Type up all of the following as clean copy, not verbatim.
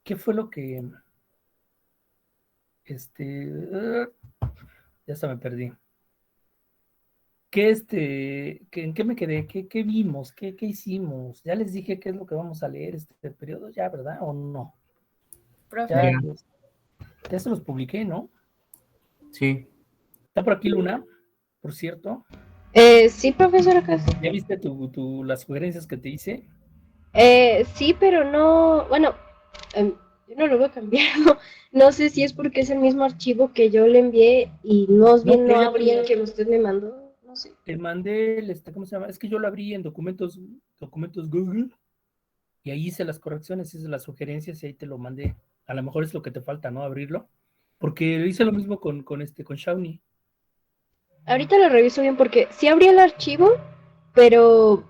¿qué fue lo que, ya hasta me perdí? ¿En qué me quedé? ¿Qué vimos? ¿Qué hicimos? Ya les dije qué es lo que vamos a leer este periodo, ya, ¿verdad? ¿O no? Ya, Profe. ya se los publiqué, ¿no? Sí. Está por aquí Luna, por cierto. Sí, profesora Castro. ¿Ya viste las sugerencias que te hice? Sí, pero no, bueno, yo no lo veo cambiado. No sé si es porque es el mismo archivo que yo le envié y más No, bien pero no ya abría el que usted me mandó. No sé. te mandé ¿cómo se llama? Es que yo lo abrí en documentos Google y ahí hice las correcciones, hice las sugerencias y ahí te lo mandé. A lo mejor es lo que te falta, ¿no? Abrirlo. Porque hice lo mismo con Shawnee. Ahorita lo reviso bien porque sí abrí el archivo, pero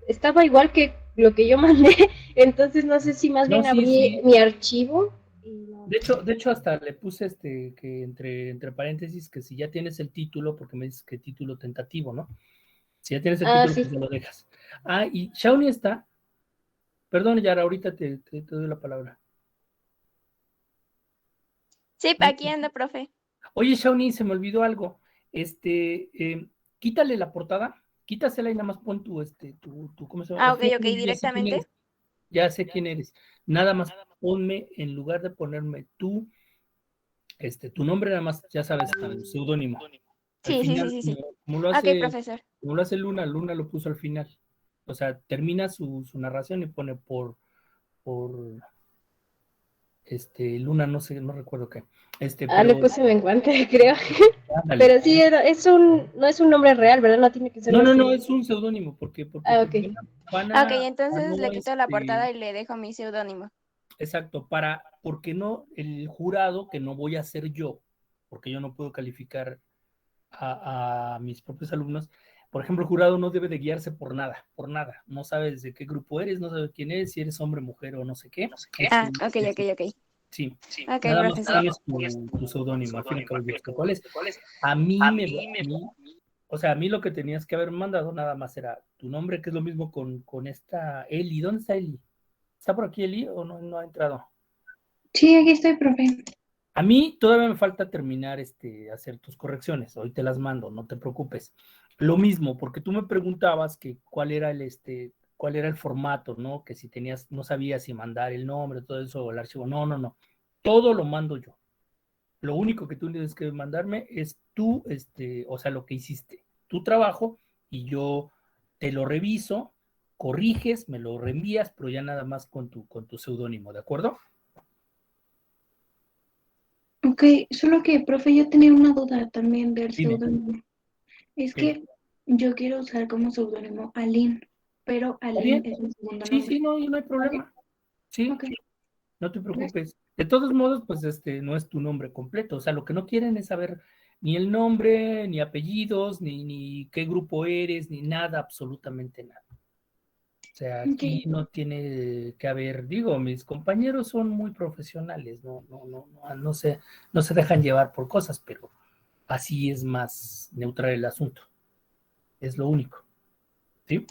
estaba igual que lo que yo mandé. Entonces no sé si más No, bien sí, abrí sí. mi archivo. Y no. De hecho, hasta le puse que entre paréntesis que si ya tienes el título, porque me dices que título tentativo, ¿no? Si ya tienes el Ah, título, sí. pues ya lo dejas. Ah, y Shawnee está. Perdón, Yara, ahorita te doy la palabra. Sí, aquí anda, profe. Oye, Shawnee, se me olvidó algo. Quítale la portada, quítasela y nada más pon ¿cómo se llama? Ah, ok, ok, Ya sé quién directamente. eres, ya sé quién eres. Nada más ponme, en lugar de ponerme tu nombre, nada más, ya sabes, tu seudónimo. Al Sí, sí, sí, final, sí, sí. como lo Ok, hace, profesor. como lo hace Luna, Luna lo puso al final. O sea, termina su narración y pone por Luna, no sé, no recuerdo qué. Le Pero, puse menguante, creo. ándale. Pero sí, no es un nombre real, ¿verdad? No tiene que ser No, no, nuestro. no, es un seudónimo, porque Ah, ok. Ok, a entonces no, le quito la portada y le dejo mi seudónimo. exacto, porque no, el jurado, que no voy a ser yo, porque yo no puedo calificar a mis propios alumnos, por ejemplo, el jurado no debe de guiarse por nada, no sabes de qué grupo eres, no sabes quién eres, si eres hombre, mujer o no sé qué, Ah, ok, ok, ok. sí, Ok, nada más profesor. pones tu seudónimo, al fin y al cabo yo sé cuál es. A mí o sea, a mí lo que tenías que haber mandado nada más era tu nombre, que es lo mismo con esta Eli. ¿Dónde está Eli? ¿Está por aquí Eli o no ha entrado? Sí, aquí estoy, profe. A mí todavía me falta terminar hacer tus correcciones. Hoy te las mando, no te preocupes. Lo mismo, porque tú me preguntabas que cuál era el formato, ¿no? Que si tenías, no sabías si mandar el nombre, todo eso, o el archivo. No, no, no. Todo lo mando yo. Lo único que tú tienes que mandarme es o sea, lo que hiciste, tu trabajo, y yo te lo reviso, corriges, me lo reenvías, pero ya nada más con tu seudónimo, ¿de acuerdo? Ok, solo que, profe, yo tenía una duda también del Dime. seudónimo. Es ¿Qué? que yo quiero usar como seudónimo Aline, pero ¿Está Aline bien? es mi segundo Sí, nombre. sí, no hay problema. Sí, Ok, no te gracias. preocupes. De todos modos, pues no es tu nombre completo. O sea, lo que no quieren es saber ni el nombre, ni apellidos, ni qué grupo eres, ni nada, absolutamente nada. O sea, Ok, aquí no tiene que haber, digo, mis compañeros son muy profesionales, no se dejan llevar por cosas, pero así es más neutral el asunto. Es lo único. ¿Sí?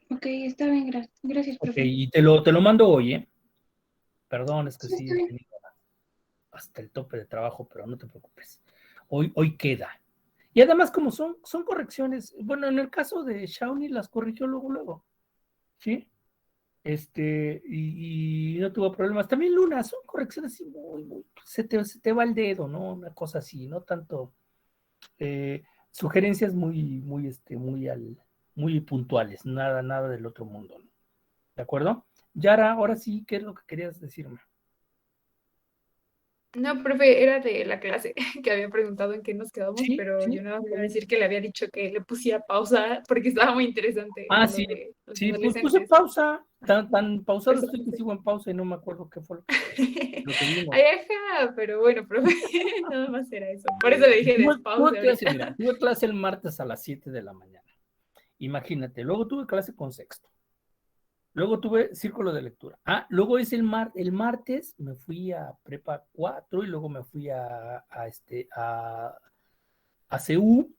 ok, está bien, gracias. Gracias, Ok, profe. y te lo mando hoy, ¿eh? Perdón, es que Sí, sí está he bien. tenido hasta el tope de trabajo, pero no te preocupes. Hoy queda. Y además, como son correcciones, bueno, en el caso de Shawnee las corrigió luego, ¿sí? Y no tuvo problemas. También Luna, son correcciones así se te va el dedo, ¿no? Una cosa así, no tanto. Sugerencias muy puntuales, nada del otro mundo, ¿no? ¿De acuerdo? Yara, ahora sí, ¿qué es lo que querías decirme? No, profe, era de la clase que había preguntado en qué nos quedamos, Sí, pero sí. yo nada más iba a decir que le había dicho que le pusiera pausa porque estaba muy interesante Ah, lo sí, de los sí, pues puse adolescentes. pausa, tan Por pausado eso estoy que sigo en pausa y no me acuerdo qué fue lo que Ay, vimos. ajá, pero bueno, profe, nada más era eso. Por eso le dije despause Tuve clase, ahorita. mira, tuve clase el martes a las 7 de la mañana. Imagínate, luego tuve clase con sexto. Luego tuve círculo de lectura. Luego es el martes me fui a prepa 4 y luego me fui a CU,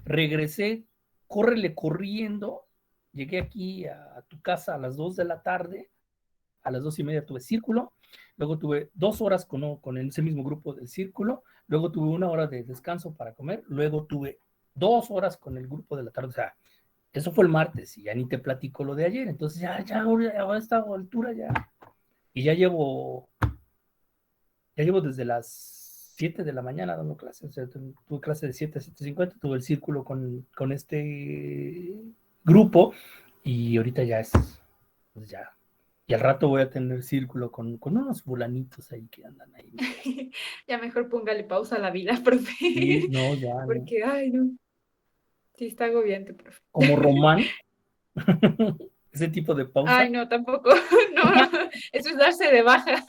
regresé, córrele corriendo, llegué aquí a tu casa a las 2 de la tarde a las 2:30 tuve círculo, luego tuve 2 horas con ese mismo grupo del círculo, luego tuve 1 hora de descanso para comer, luego tuve 2 horas con el grupo de la tarde, o sea, eso fue el martes y ya ni te platico lo de ayer, entonces ya a esta altura ya, y ya llevo desde las 7 de la mañana dando clases, o sea, tuve clase de 7 a 7:50, tuve el círculo con este grupo y ahorita ya es, pues ya, y al rato voy a tener círculo con unos fulanitos ahí que andan ahí. Ya mejor póngale pausa a la vida, profe. Sí, no, ya, no. Porque, ay, no. Sí, está agobiante, profe. Como Román, ese tipo de pausa. Ay, no, tampoco. No, eso es darse de baja.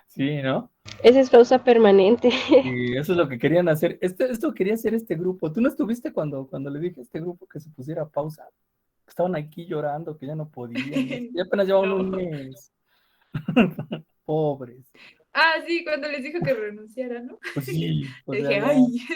Sí, ¿no? Esa es pausa permanente. Y eso es lo que querían hacer. Esto quería hacer este grupo. ¿Tú no estuviste cuando le dije a este grupo que se pusiera pausa? Estaban aquí llorando, que ya no podían. Ya apenas llevaban un mes. Pobres. Ah, sí, cuando les dijo que renunciara, ¿no? Pues sí. O Le sea, dije, no. ay.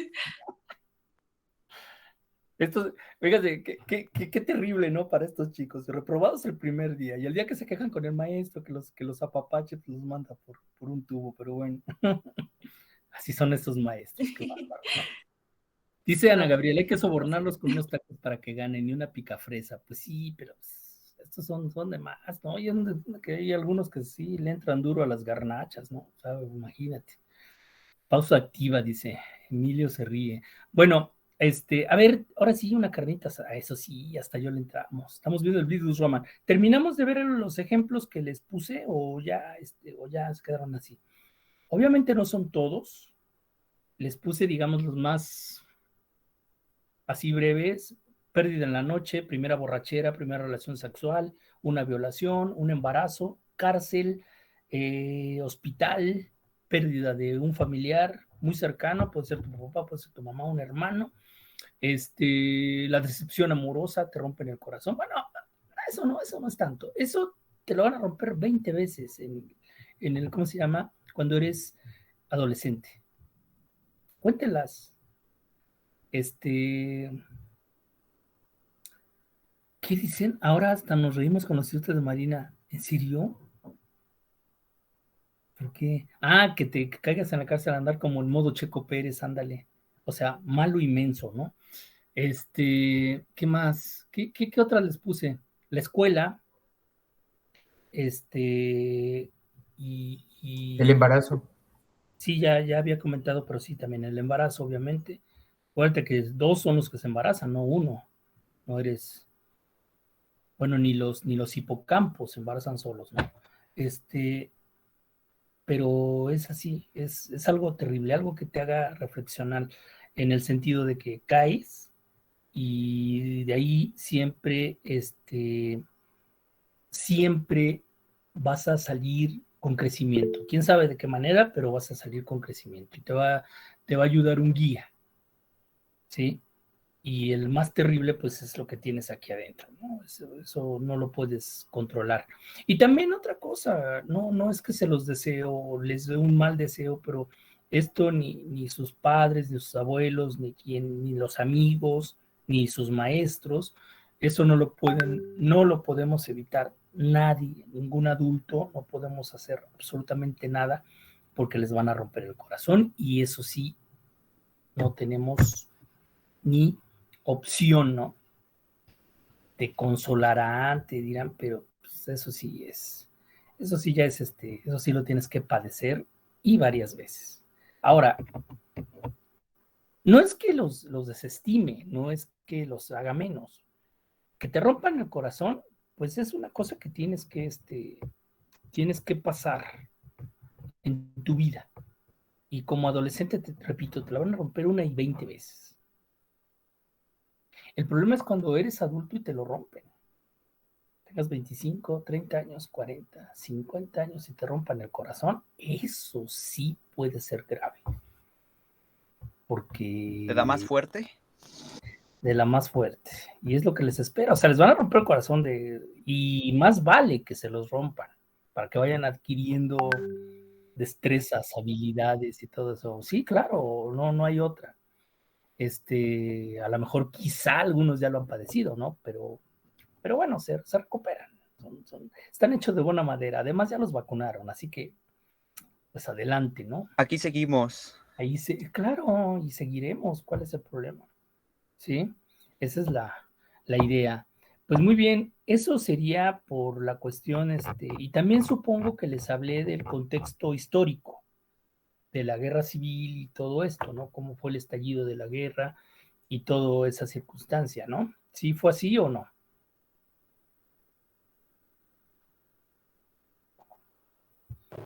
Fíjate, qué terrible, ¿no? Para estos chicos. Reprobados el primer día. Y el día que se quejan con el maestro, que los apapache, pues los manda por un tubo. Pero bueno. Así son estos maestros. Qué bárbaro, ¿no? Dice Ana Gabriela, hay que sobornarlos con unos tacos para que ganen y una picafresa. Pues sí, pero estos son de más, ¿no? Y que hay algunos que sí le entran duro a las garnachas, ¿no? O sea, imagínate. Pausa activa, dice. Emilio se ríe. Bueno, a ver, ahora sí una carnita, a eso sí, hasta yo le entramos. Estamos viendo el Blitz Roman. ¿Terminamos de ver los ejemplos que les puse o ya se quedaron así? Obviamente no son todos. Les puse, digamos, los más así breves: pérdida en la noche, primera borrachera, primera relación sexual, una violación, un embarazo, cárcel, hospital, pérdida de un familiar muy cercano, puede ser tu papá, puede ser tu mamá, un hermano, la decepción amorosa, te rompen el corazón. Bueno, eso no es tanto. Eso te lo van a romper 20 veces en el, ¿cómo se llama? Cuando eres adolescente. Cuéntelas. ¿Qué dicen? Ahora hasta nos reímos con los chistes de Marina. ¿En serio? ¿Por qué? Ah, que te caigas en la cárcel a andar como el modo Checo Pérez, ándale. O sea, malo inmenso, ¿no? ¿Qué más? ¿Qué otras les puse? La escuela, El embarazo. Sí, ya había comentado, pero sí, también el embarazo, obviamente. Acuérdate que 2 son los que se embarazan, no 1. No eres... Bueno, ni los hipocampos se embarazan solos, ¿no? Pero es así, es algo terrible, algo que te haga reflexionar en el sentido de que caes y de ahí siempre vas a salir con crecimiento. Quién sabe de qué manera, pero vas a salir con crecimiento y te va a ayudar un guía, ¿sí? Y el más terrible, pues, es lo que tienes aquí adentro, ¿no? Eso no lo puedes controlar. Y también otra cosa, no es que se los deseo, les dé un mal deseo, pero esto ni sus padres, ni sus abuelos, ni los amigos, ni sus maestros, eso no lo podemos evitar. Nadie, ningún adulto, no podemos hacer absolutamente nada porque les van a romper el corazón y eso sí, no tenemos ni opción, ¿no? Te consolarán, te dirán, pero pues, eso sí ya es eso sí lo tienes que padecer y varias veces. Ahora, no es que los desestime, no es que los haga menos. Que te rompan el corazón, pues es una cosa que tienes que pasar en tu vida. Y como adolescente, te repito, te la van a romper 1 y 20 veces. El problema es cuando eres adulto y te lo rompen. Tengas 25, 30 años, 40, 50 años y te rompan el corazón, eso sí puede ser grave. Porque... ¿Te da más fuerte? De la más fuerte. Y es lo que les espera. O sea, les van a romper el corazón y más vale que se los rompan para que vayan adquiriendo destrezas, habilidades y todo eso. Sí, claro, no hay otra. A lo mejor quizá algunos ya lo han padecido, ¿no? Pero bueno, se recuperan. están hechos de buena madera. Además ya los vacunaron, así que pues adelante, ¿no? Aquí seguimos. Claro, y seguiremos. ¿Cuál es el problema? ¿Sí? Esa es la idea. Pues muy bien, eso sería por la cuestión, y también supongo que les hablé del contexto histórico de la guerra civil y todo esto, ¿no? Cómo fue el estallido de la guerra y toda esa circunstancia, ¿no? ¿Sí fue así o no?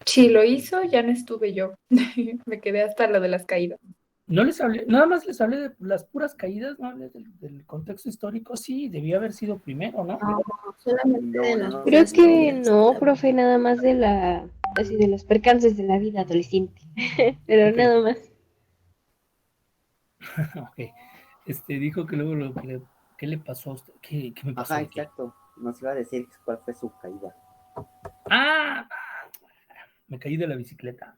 Si lo hizo, ya no estuve yo. Me quedé hasta lo de las caídas. No les hablé, nada más les hablé de las puras caídas, no hablé del contexto histórico, sí, debió haber sido primero, ¿no? Solamente de las Creo puras que caídas. no, profe, nada más así de los percances de la vida adolescente. Pero Ok. nada más. Ok. Dijo que luego ¿qué le pasó a usted? ¿Qué me pasó? Ajá, exacto. Nos iba a decir cuál fue su caída. Ah, me caí de la bicicleta.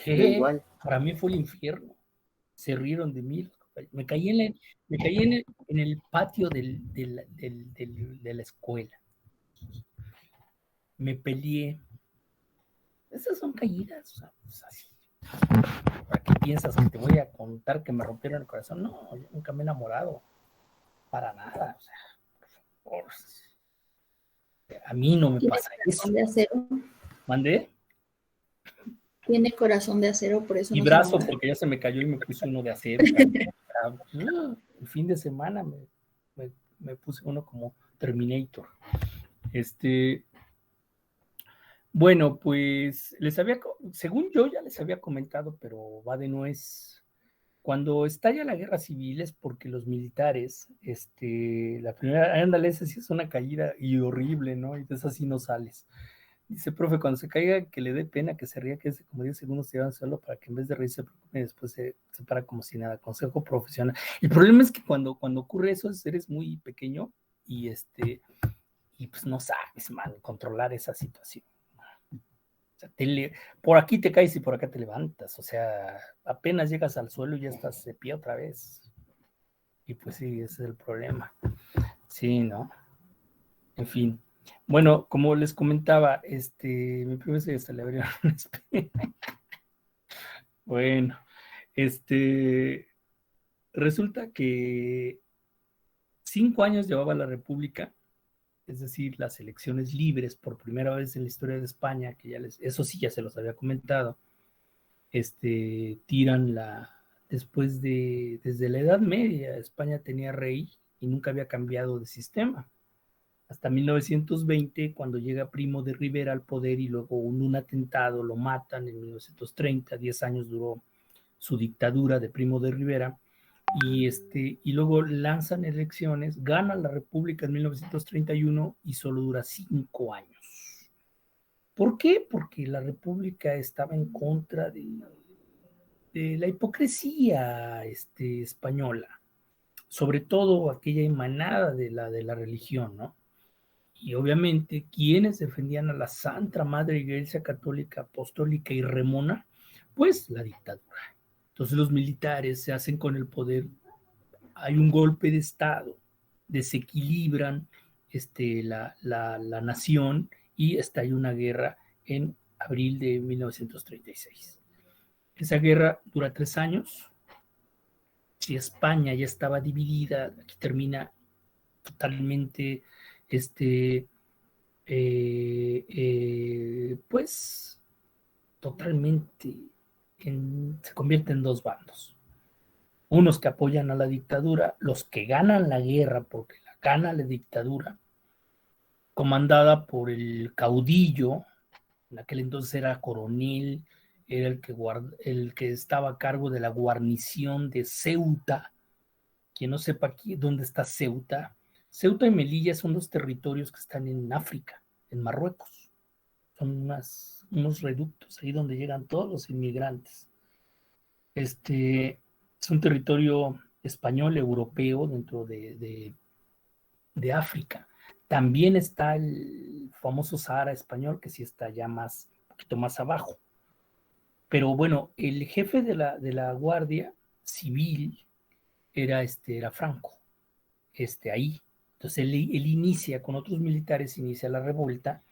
Yo ¿Qué? igual. Para mí fue el infierno. Se rieron de mí. Me caí en el patio de la escuela. Me peleé. Esas son caídas. O sea, pues así. ¿Para qué piensas que te voy a contar que me rompieron el corazón? No, yo nunca me he enamorado. Para nada. O sea, por favor. A mí no me Tiene pasa eso. corazón de acero. ¿Mandé? Tiene corazón de acero, por eso Mi no se brazo, enamora. porque ya se me cayó y me puse uno de acero. El fin de semana me puse uno como Terminator. Bueno, pues según yo ya les había comentado, pero va de nuez. Cuando estalla la guerra civil es porque los militares, la primera, ándale, esa sí es una caída y horrible, ¿no? Y de esa sí no sales. Dice, profe, cuando se caiga, que le dé pena, que se ría, que es como 10 segundos se llevan solo para que en vez de reírse se preocupe y después se para como si nada. Consejo profesional. El problema es que cuando ocurre eso, eres muy pequeño y y pues no sabes, man, controlar esa situación. O sea, por aquí te caes y por acá te levantas. O sea, apenas llegas al suelo y ya estás de pie otra vez. Y pues sí, ese es el problema. Sí, ¿no? En fin. Bueno, como les comentaba, mi primo se le abrieron una espina. Bueno, resulta que 5 años llevaba la República, es decir, las elecciones libres por primera vez en la historia de España, que eso sí ya se los había comentado, tiran desde la Edad Media, España tenía rey y nunca había cambiado de sistema. Hasta 1920, cuando llega Primo de Rivera al poder y luego un atentado lo matan en 1930, 10 años duró su dictadura de Primo de Rivera, y luego lanzan elecciones, gana la República en 1931 y solo dura 5 años. ¿Por qué? Porque la República estaba en contra de la hipocresía española, sobre todo aquella emanada de la religión, ¿no? Y obviamente quienes defendían a la Santa Madre Iglesia Católica Apostólica y Remona, pues la dictadura. Entonces los militares se hacen con el poder, hay un golpe de Estado, desequilibran la nación y estalla una guerra en abril de 1936. Esa guerra dura 3 años. Si España ya estaba dividida, aquí termina totalmente pues totalmente se convierte en 2 bandos. Unos que apoyan a la dictadura, los que ganan la guerra porque la gana la dictadura, comandada por el caudillo, en aquel entonces era coronel, era el que estaba a cargo de la guarnición de Ceuta. Quien no sepa aquí dónde está Ceuta, Ceuta y Melilla son 2 territorios que están en África, en Marruecos. Son unos reductos ahí donde llegan todos los inmigrantes. Es un territorio español, europeo, dentro de África. También está el famoso Sahara español, que sí está ya un poquito más abajo. Pero bueno, el jefe de la Guardia Civil era Franco, ahí. Entonces él inicia, con otros militares, inicia la revuelta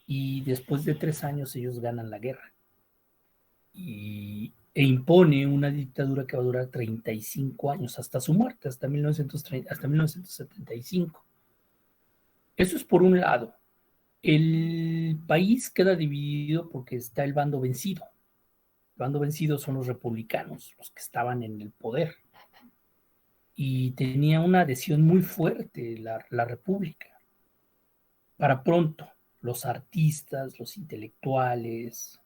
y después de 3 años ellos ganan la guerra e impone una dictadura que va a durar 35 años, hasta su muerte, hasta 1975. Eso es por un lado. El país queda dividido porque está el bando vencido. El bando vencido son los republicanos, los que estaban en el poder. Y tenía una adhesión muy fuerte la República. Para pronto, los artistas, los intelectuales,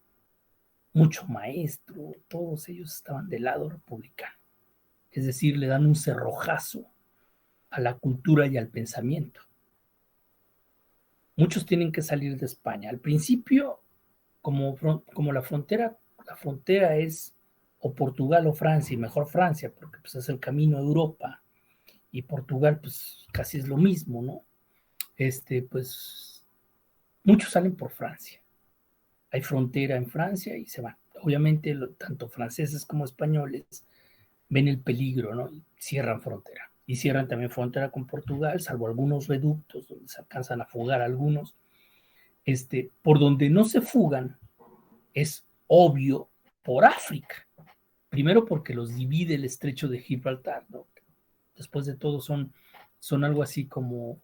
mucho maestro, todos ellos estaban del lado republicano. Es decir, le dan un cerrojazo a la cultura y al pensamiento. Muchos tienen que salir de España. Al principio, como la frontera es o Portugal o Francia, y mejor Francia, porque pues, es el camino a Europa, y Portugal pues casi es lo mismo, ¿no? Pues muchos salen por Francia. Hay frontera en Francia y se van. Obviamente, tanto franceses como españoles ven el peligro, ¿no? Y cierran frontera. Y cierran también frontera con Portugal, salvo algunos reductos donde se alcanzan a fugar algunos. Por donde no se fugan es obvio por África. Primero porque los divide el estrecho de Gibraltar, ¿no? Después de todo son algo así como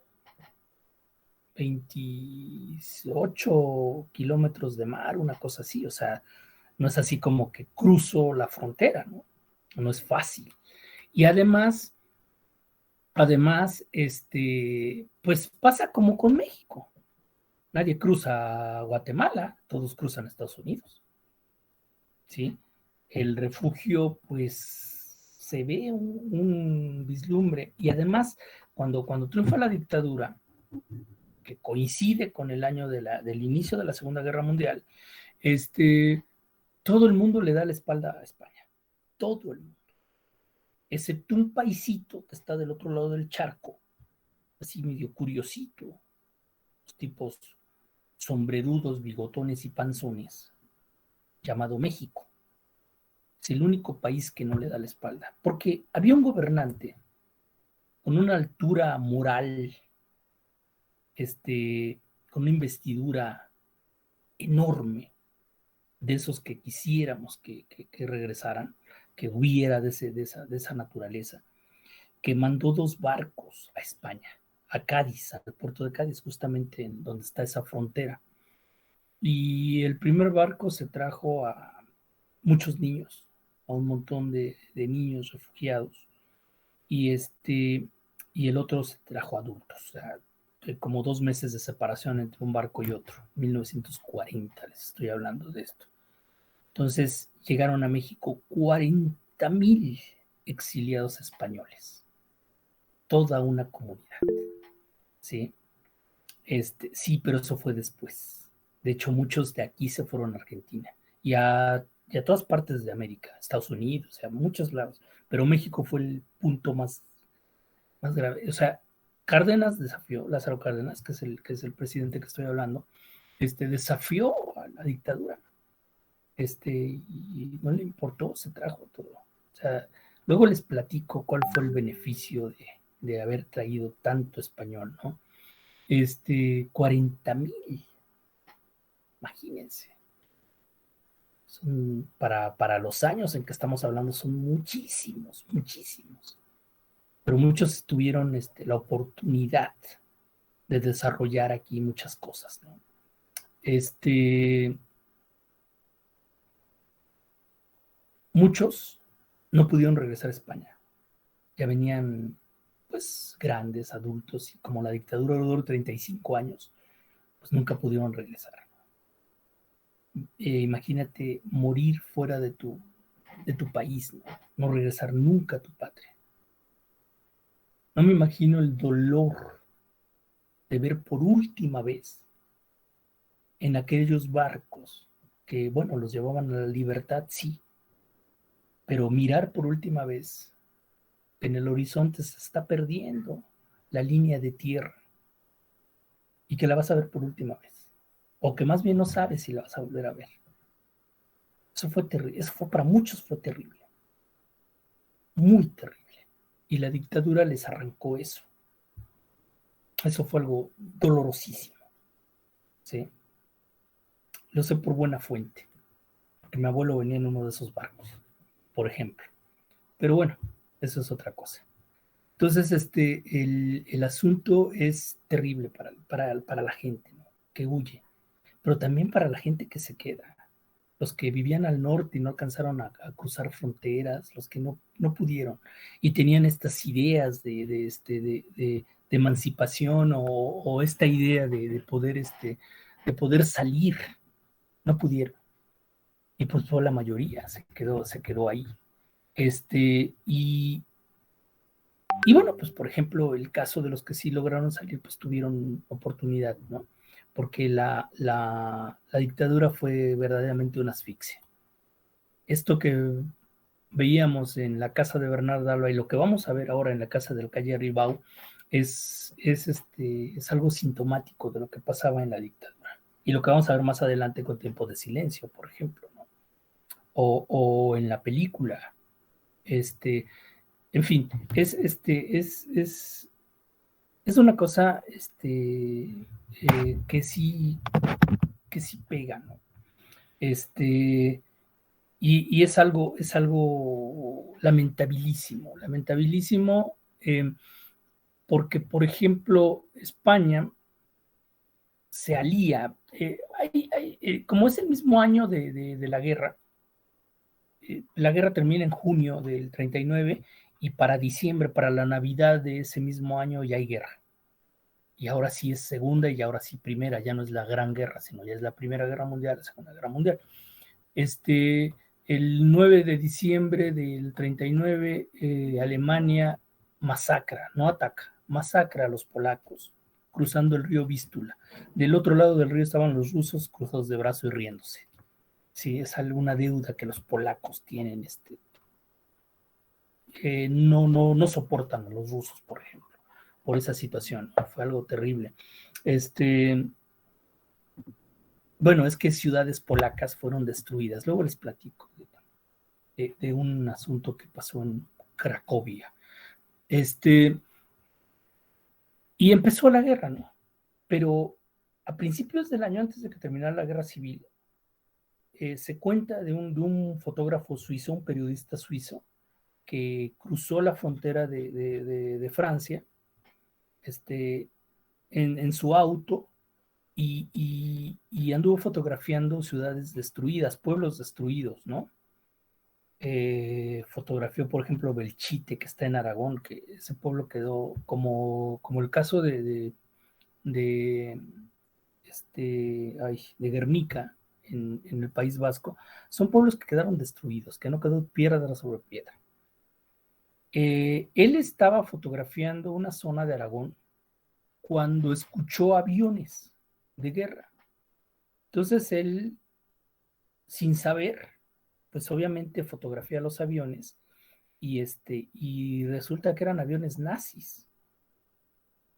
28 kilómetros de mar, una cosa así, o sea, no es así como que cruzo la frontera, ¿no? No es fácil. Y además, pues pasa como con México. Nadie cruza Guatemala, todos cruzan Estados Unidos. ¿Sí? El refugio, pues, se ve un vislumbre. Y además, cuando triunfa la dictadura, que coincide con el año del inicio de la Segunda Guerra Mundial, todo el mundo le da la espalda a España. Todo el mundo. Excepto un paisito que está del otro lado del charco, así medio curiosito, los tipos sombrerudos, bigotones y panzones, llamado México. Es el único país que no le da la espalda, porque había un gobernante con una altura moral, con una investidura enorme, de esos que quisiéramos que regresaran, que hubiera de esa naturaleza, que mandó 2 barcos a España, a Cádiz, al puerto de Cádiz, justamente en donde está esa frontera. Y el primer barco se trajo a muchos niños, a un montón de niños refugiados, y el otro se trajo adultos, o sea, como 2 meses de separación entre un barco y otro, 1940 les estoy hablando de esto. Entonces llegaron a México 40,000 exiliados españoles, toda una comunidad, ¿sí? Sí, pero eso fue después. De hecho, muchos de aquí se fueron a Argentina y a todas partes de América, Estados Unidos, a muchos lados, pero México fue el punto más grave. O sea, Cárdenas desafió, Lázaro Cárdenas, que es el presidente que estoy hablando, desafió a la dictadura, y no le importó, se trajo todo. O sea, luego les platico cuál fue el beneficio de haber traído tanto español, ¿no? 40,000, imagínense. Para los años en que estamos hablando son muchísimos, muchísimos. Pero muchos tuvieron la oportunidad de desarrollar aquí muchas cosas, ¿no? Muchos no pudieron regresar a España. Ya venían, pues, grandes, adultos, y como la dictadura duró 35 años, pues nunca pudieron regresar. Imagínate morir fuera de tu país, ¿no? No regresar nunca a tu patria. No me imagino el dolor de ver por última vez en aquellos barcos que, bueno, los llevaban a la libertad, sí, pero mirar por última vez en el horizonte se está perdiendo la línea de tierra y que la vas a ver por última vez, o que más bien no sabes si la vas a volver a ver. Eso fue terrible, para muchos fue terrible, muy terrible, y la dictadura les arrancó eso. Eso fue algo dolorosísimo, ¿sí? Lo sé por buena fuente, porque mi abuelo venía en uno de esos barcos, por ejemplo. Pero bueno, eso es otra cosa. Entonces, el asunto es terrible para la gente, ¿no? Que huye, pero también para la gente que se queda. Los que vivían al norte y no alcanzaron a cruzar fronteras, los que no pudieron y tenían estas ideas de emancipación o esta idea de poder salir, no pudieron. Y pues fue la mayoría, se quedó ahí. Y bueno, pues por ejemplo, el caso de los que sí lograron salir, pues tuvieron oportunidad, ¿no? Porque la dictadura fue verdaderamente una asfixia. Esto que veíamos en la casa de Bernardo Alba y lo que vamos a ver ahora en la casa del Calle Ribau es algo sintomático de lo que pasaba en la dictadura. Y lo que vamos a ver más adelante con Tiempo de Silencio, por ejemplo, ¿no? O en la película. En fin, es una cosa que sí pega, ¿no? Y es algo lamentabilísimo, porque, por ejemplo, España se alía, como es el mismo año de la guerra termina en junio del 39 y para diciembre, para la Navidad de ese mismo año ya hay guerra. Y ahora sí es segunda y ahora sí primera, ya no es la Gran Guerra, sino ya es la Primera Guerra Mundial, la Segunda Guerra Mundial. El 9 de diciembre del 39, Alemania masacra, no ataca, masacra a los polacos, cruzando el río Vístula. Del otro lado del río estaban los rusos cruzados de brazo y riéndose. Sí, es alguna deuda que los polacos tienen, que no soportan a los rusos, por ejemplo, por esa situación. Fue algo terrible. Bueno, es que ciudades polacas fueron destruidas. Luego les platico de un asunto que pasó en Cracovia. Y empezó la guerra, ¿no? Pero a principios del año, antes de que terminara la guerra civil, se cuenta de un fotógrafo suizo, un periodista suizo, que cruzó la frontera de Francia en su auto y anduvo fotografiando ciudades destruidas, pueblos destruidos, ¿no? Fotografió, por ejemplo, Belchite, que está en Aragón, que ese pueblo quedó como el caso de Guernica, en el País Vasco. Son pueblos que quedaron destruidos, que no quedó piedra sobre piedra. Él estaba fotografiando una zona de Aragón cuando escuchó aviones de guerra. Entonces él, sin saber, pues obviamente fotografía los aviones y resulta que eran aviones nazis.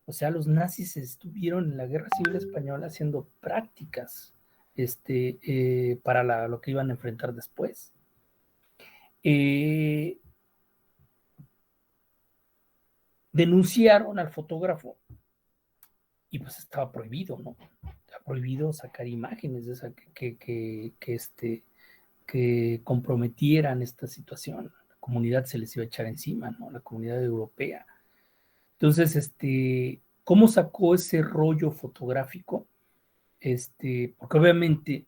O sea, los nazis estuvieron en la Guerra Civil Española haciendo prácticas para lo que iban a enfrentar después. Denunciaron al fotógrafo y pues estaba prohibido, ¿no? Estaba prohibido sacar imágenes de esa que comprometieran esta situación. La comunidad se les iba a echar encima, ¿no? La comunidad europea. Entonces, ¿cómo sacó ese rollo fotográfico? Porque obviamente,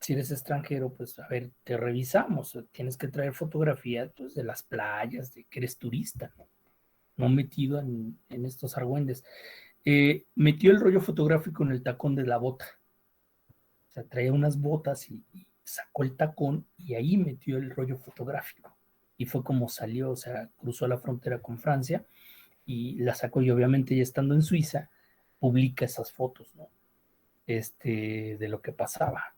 si eres extranjero, pues a ver, te revisamos, tienes que traer fotografías pues, de las playas, de que eres turista, no metido en estos argüendes. Metió el rollo fotográfico en el tacón de la bota. O sea, traía unas botas y sacó el tacón y ahí metió el rollo fotográfico. Y fue como salió, o sea, cruzó la frontera con Francia y la sacó y obviamente ya estando en Suiza, publica esas fotos, ¿no? De lo que pasaba.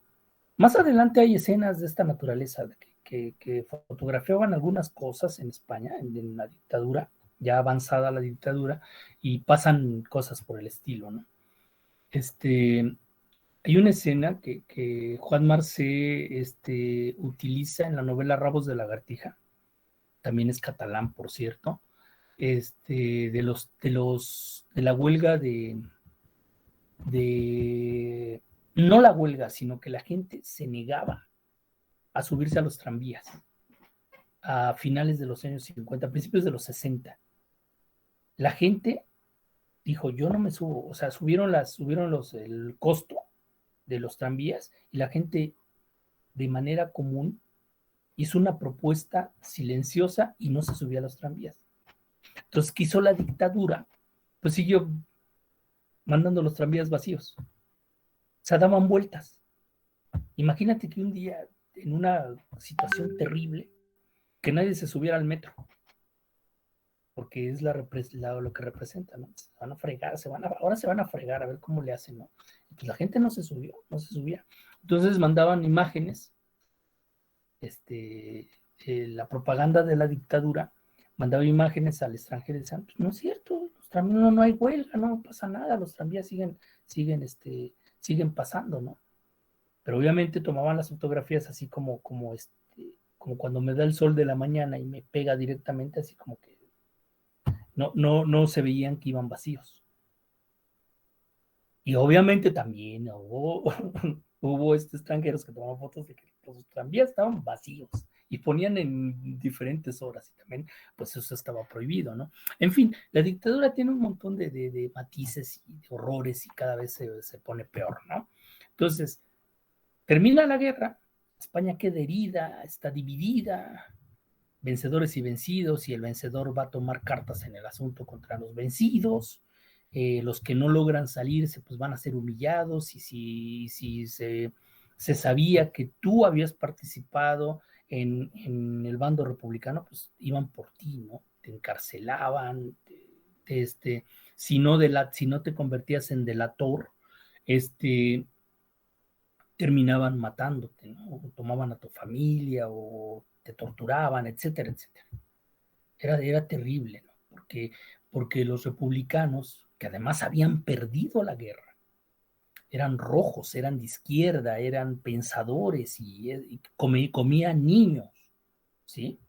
Más adelante hay escenas de esta naturaleza que fotografiaban algunas cosas en España, en la dictadura, ya avanzada la dictadura, y pasan cosas por el estilo, ¿no? Hay una escena que Juan Marcé utiliza en la novela Rabos de Lagartija, también es catalán, por cierto, de la huelga no la huelga, sino que la gente se negaba a subirse a los tranvías a finales de los años 50, principios de los 60. La gente dijo, yo no me subo, o sea, subieron el costo de los tranvías y la gente de manera común hizo una propuesta silenciosa y no se subía a los tranvías. Entonces, ¿qué hizo la dictadura? Pues siguió mandando los tranvías vacíos. O sea, daban vueltas. Imagínate que un día, en una situación terrible, que nadie se subiera al metro, porque es lo que representa, ¿no? Se van a fregar, ahora se van a fregar, a ver cómo le hacen, ¿no? Y pues la gente no se subía. Entonces mandaban imágenes, la propaganda de la dictadura mandaba imágenes al extranjero y decían, pues no es cierto, los tranvías no hay huelga, no pasa nada, los tranvías siguen pasando, ¿no? Pero obviamente tomaban las fotografías así como cuando me da el sol de la mañana y me pega directamente, así como que no se veían que iban vacíos. Y obviamente también hubo extranjeros que tomaban fotos de que los tranvías estaban vacíos y ponían en diferentes horas y también pues eso estaba prohibido, ¿no? En fin, la dictadura tiene un montón de matices y de horrores y cada vez se pone peor, ¿no? Entonces, termina la guerra, España queda herida, está dividida, vencedores y vencidos, y el vencedor va a tomar cartas en el asunto contra los vencidos. Los que no logran salirse pues van a ser humillados, y si se sabía que tú habías participado en el bando republicano, pues iban por ti, ¿no? Te encarcelaban, si no te convertías en delator, terminaban matándote, ¿no? O tomaban a tu familia o te torturaban, etcétera, etcétera. Era terrible, ¿no? Porque los republicanos, que además habían perdido la guerra, eran rojos, eran de izquierda, eran pensadores y comían niños, ¿sí?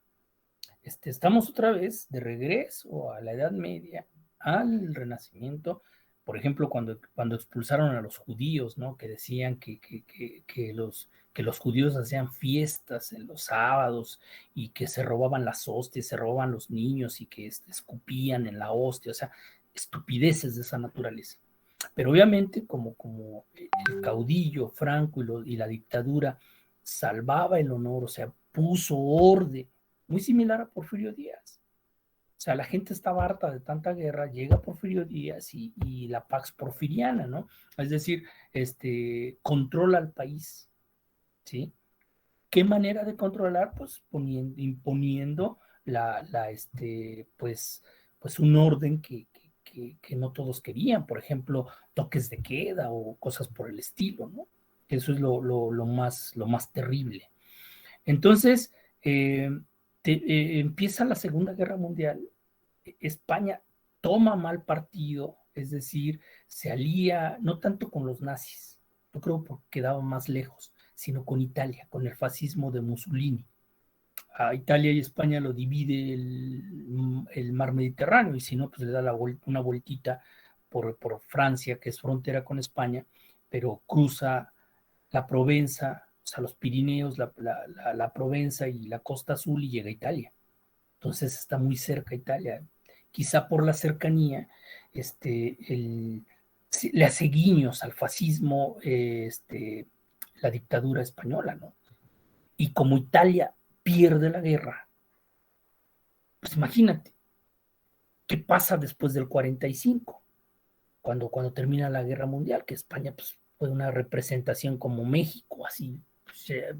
Estamos otra vez de regreso a la Edad Media, al Renacimiento. Por ejemplo, cuando expulsaron a los judíos, ¿no? Que decían que los judíos hacían fiestas en los sábados y que se robaban las hostias, se robaban los niños y que escupían en la hostia, o sea, estupideces de esa naturaleza. Pero obviamente, como el caudillo Franco y la dictadura salvaba el honor, o sea, puso orden, muy similar a Porfirio Díaz. O sea, la gente estaba harta de tanta guerra, llega Porfirio Díaz y la Pax Porfiriana, ¿no? Es decir, controla al país, ¿sí? ¿Qué manera de controlar? Pues imponiendo pues un orden que no todos querían, por ejemplo, toques de queda o cosas por el estilo, ¿no? Eso es lo más terrible. Entonces, empieza la Segunda Guerra Mundial, España toma mal partido, es decir, se alía no tanto con los nazis, yo creo porque quedaba más lejos, sino con Italia, con el fascismo de Mussolini. A Italia y España lo divide el mar Mediterráneo, y si no, pues le da una vueltita por Francia, que es frontera con España, pero cruza la Provenza, o sea, los Pirineos, la Provenza y la Costa Azul, y llega a Italia. Entonces está muy cerca Italia. Quizá por la cercanía, le hace guiños al fascismo, la dictadura española, ¿no? Y como Italia pierde la guerra, pues imagínate, ¿qué pasa después del 45? Cuando termina la guerra mundial, que España pues, fue una representación como México, así,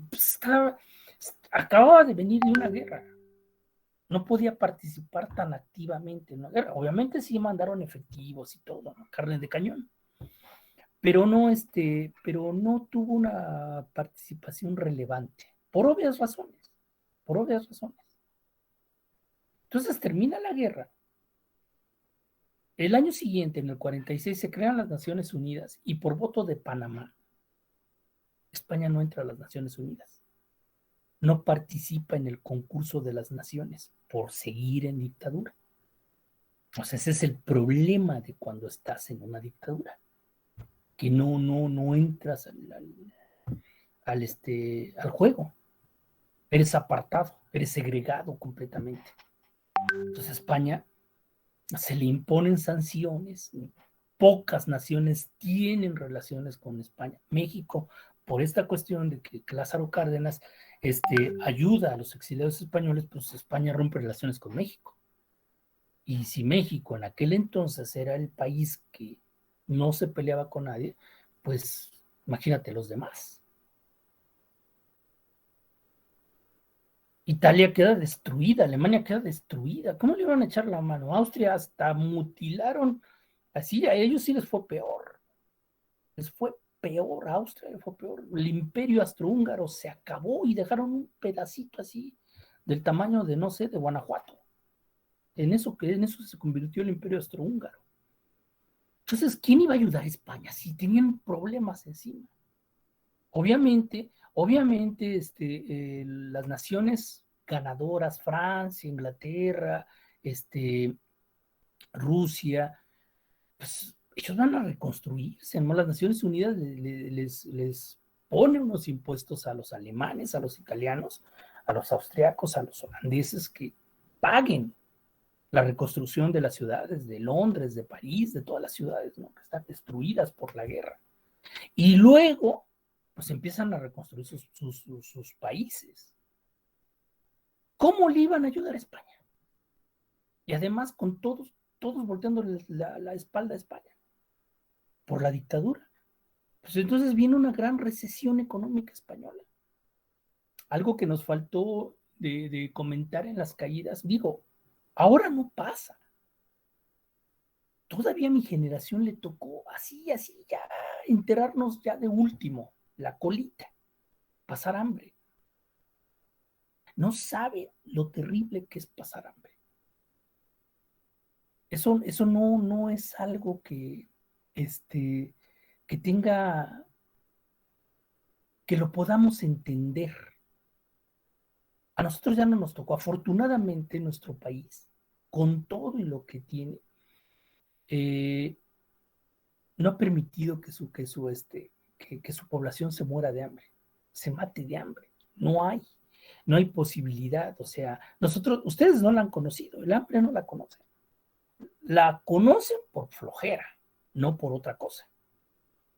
pues, acababa de venir de una guerra, no podía participar tan activamente en la guerra. Obviamente sí mandaron efectivos y todo, ¿no? Carne de cañón, pero no tuvo una participación relevante, por obvias razones, por obvias razones. Entonces termina la guerra. El año siguiente, en el 46, se crean las Naciones Unidas y por voto de Panamá, España no entra a las Naciones Unidas. No participa en el concurso de las naciones por seguir en dictadura. O sea, ese es el problema de cuando estás en una dictadura, que no entras al juego. Eres apartado, eres segregado completamente. Entonces España se le imponen sanciones. Pocas naciones tienen relaciones con España. México, por esta cuestión de que Lázaro Cárdenas ayuda a los exiliados españoles, pues España rompe relaciones con México. Y si México en aquel entonces era el país que no se peleaba con nadie, pues imagínate los demás. Italia queda destruida, Alemania queda destruida. ¿Cómo le iban a echar la mano? Austria hasta mutilaron, así a ellos sí les fue peor. Les fue peor, a Austria les fue peor. El imperio austrohúngaro se acabó y dejaron un pedacito así del tamaño de, no sé, de Guanajuato. En eso se convirtió el imperio austrohúngaro. Entonces, ¿quién iba a ayudar a España si tenían problemas encima? Obviamente, las naciones ganadoras, Francia, Inglaterra, Rusia, pues ellos van a reconstruirse, ¿no? Las Naciones Unidas les ponen unos impuestos a los alemanes, a los italianos, a los austriacos, a los holandeses que paguen la reconstrucción de las ciudades, de Londres, de París, de todas las ciudades, ¿no? Que están destruidas por la guerra. Y luego, pues empiezan a reconstruir sus países. ¿Cómo le iban a ayudar a España? Y además con todos volteando la espalda a España por la dictadura. Pues entonces viene una gran recesión económica española. Algo que nos faltó de comentar en las caídas, digo, ahora no pasa. Todavía a mi generación le tocó así, ya enterarnos ya de último, la colita, pasar hambre. No sabe lo terrible que es pasar hambre. Eso no es algo que tenga, que lo podamos entender. A nosotros ya no nos tocó. Afortunadamente nuestro país, con todo y lo que tiene, no ha permitido que su población se muera de hambre, se mate de hambre. No hay posibilidad. O sea, ustedes no la han conocido, el hambre no la conocen. La conocen por flojera, no por otra cosa.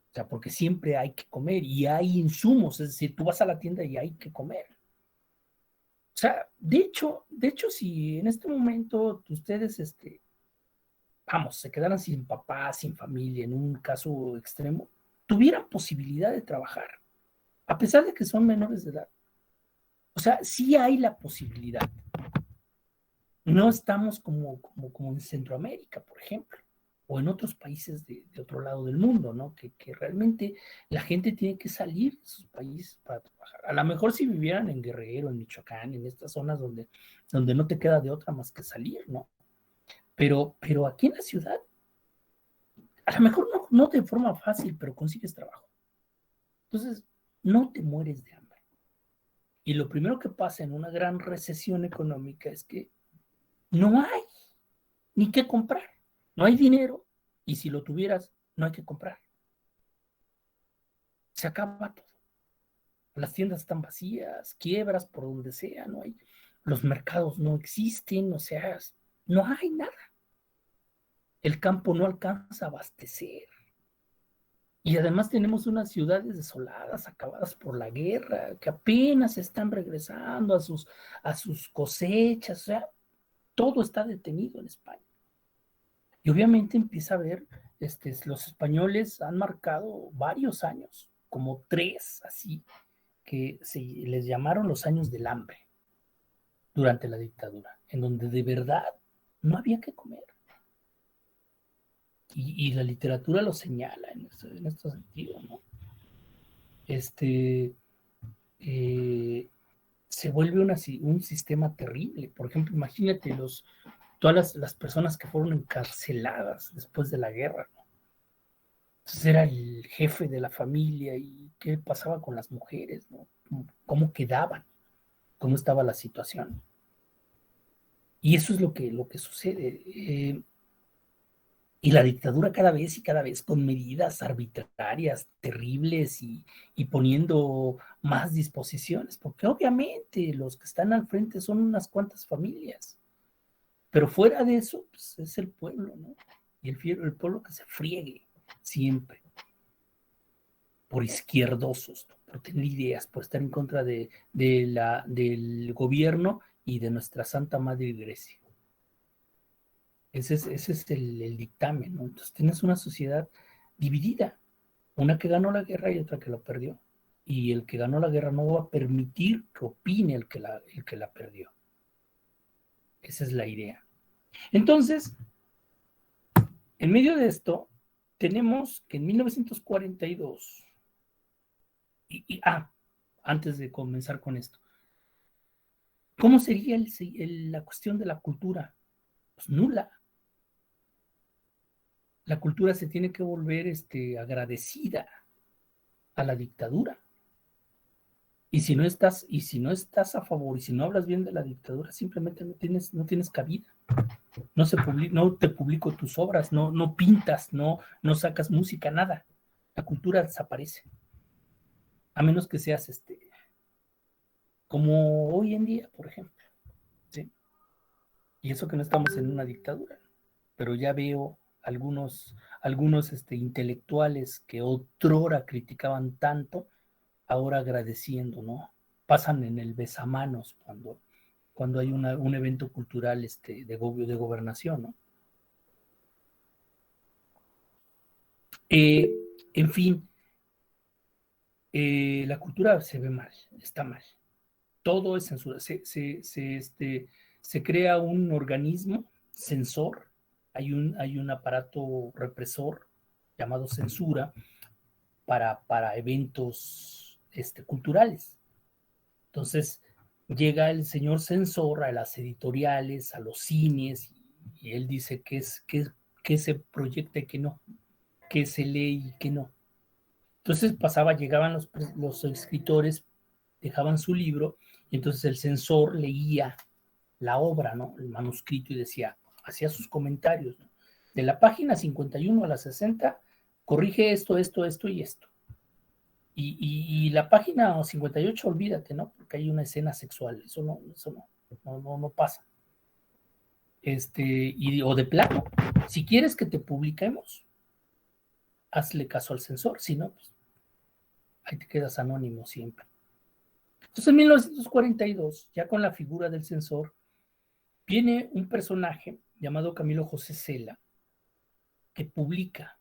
O sea, porque siempre hay que comer y hay insumos, es decir, tú vas a la tienda y hay que comer. O sea, de hecho, si en este momento ustedes, se quedaran sin papá, sin familia, en un caso extremo, tuvieran posibilidad de trabajar, a pesar de que son menores de edad. O sea, sí hay la posibilidad. No estamos como en Centroamérica, por ejemplo, o en otros países de otro lado del mundo, ¿no? Que realmente la gente tiene que salir de sus países para trabajar. A lo mejor si vivieran en Guerrero, en Michoacán, en estas zonas donde no te queda de otra más que salir, ¿no? Pero aquí en la ciudad, a lo mejor no de forma fácil, pero consigues trabajo. Entonces, no te mueres de hambre. Y lo primero que pasa en una gran recesión económica es que no hay ni qué comprar. No hay dinero y si lo tuvieras, no hay que comprar. Se acaba todo. Las tiendas están vacías, quiebras por donde sea, no hay. Los mercados no existen, o sea, no hay nada. El campo no alcanza a abastecer. Y además tenemos unas ciudades desoladas, acabadas por la guerra, que apenas están regresando a sus cosechas, o sea, todo está detenido en España. Y obviamente empieza a ver, los españoles han marcado varios años, como 3, así, que se les llamaron los años del hambre durante la dictadura, en donde de verdad no había que comer. Y la literatura lo señala en este sentido, ¿no? Se vuelve un sistema terrible. Por ejemplo, imagínate todas las personas que fueron encarceladas después de la guerra, ¿no? Entonces era el jefe de la familia y qué pasaba con las mujeres, ¿no? ¿Cómo quedaban? ¿Cómo estaba la situación? Y eso es lo que sucede. Y la dictadura cada vez y cada vez con medidas arbitrarias, terribles y poniendo más disposiciones, porque obviamente los que están al frente son unas cuantas familias, pero fuera de eso, pues es el pueblo, ¿no? Y el pueblo que se friegue siempre por izquierdosos, ¿no? Por tener ideas, por estar en contra del gobierno y de nuestra Santa Madre Iglesia. Ese es el dictamen, ¿no? Entonces tienes una sociedad dividida, una que ganó la guerra y otra que la perdió. Y el que ganó la guerra no va a permitir que opine el que la perdió. Esa es la idea. Entonces, en medio de esto, tenemos que en 1942, antes de comenzar con esto, ¿cómo sería la cuestión de la cultura? Pues nula. La cultura se tiene que volver agradecida a la dictadura. Y si no estás a favor y si no hablas bien de la dictadura, simplemente no tienes cabida. No te publico tus obras, no pintas, no sacas música, nada. La cultura desaparece. A menos que seas como hoy en día, por ejemplo. ¿Sí? Y eso que no estamos en una dictadura. Pero ya veo algunos intelectuales que otrora criticaban tanto, ahora agradeciendo, ¿no? Pasan en el besamanos cuando hay un evento cultural de gobernación, ¿no? En fin, la cultura se ve mal, está mal. Todo es censura. Se crea un organismo censor, hay un aparato represor llamado censura para eventos culturales. Entonces, llega el señor censor a las editoriales, a los cines, y él dice que se proyecta y que no, que se lee y que no. Entonces llegaban los escritores, dejaban su libro, y entonces el censor leía la obra, ¿no? El manuscrito, y hacía sus comentarios, ¿no? De la página 51 a la 60, corrige esto y esto. Y la página 58, olvídate, ¿no? Porque hay una escena sexual, eso no pasa. O de plano, si quieres que te publiquemos, hazle caso al censor, si no, pues ahí te quedas anónimo siempre. Entonces en 1942, ya con la figura del censor, viene un personaje llamado Camilo José Cela, que publica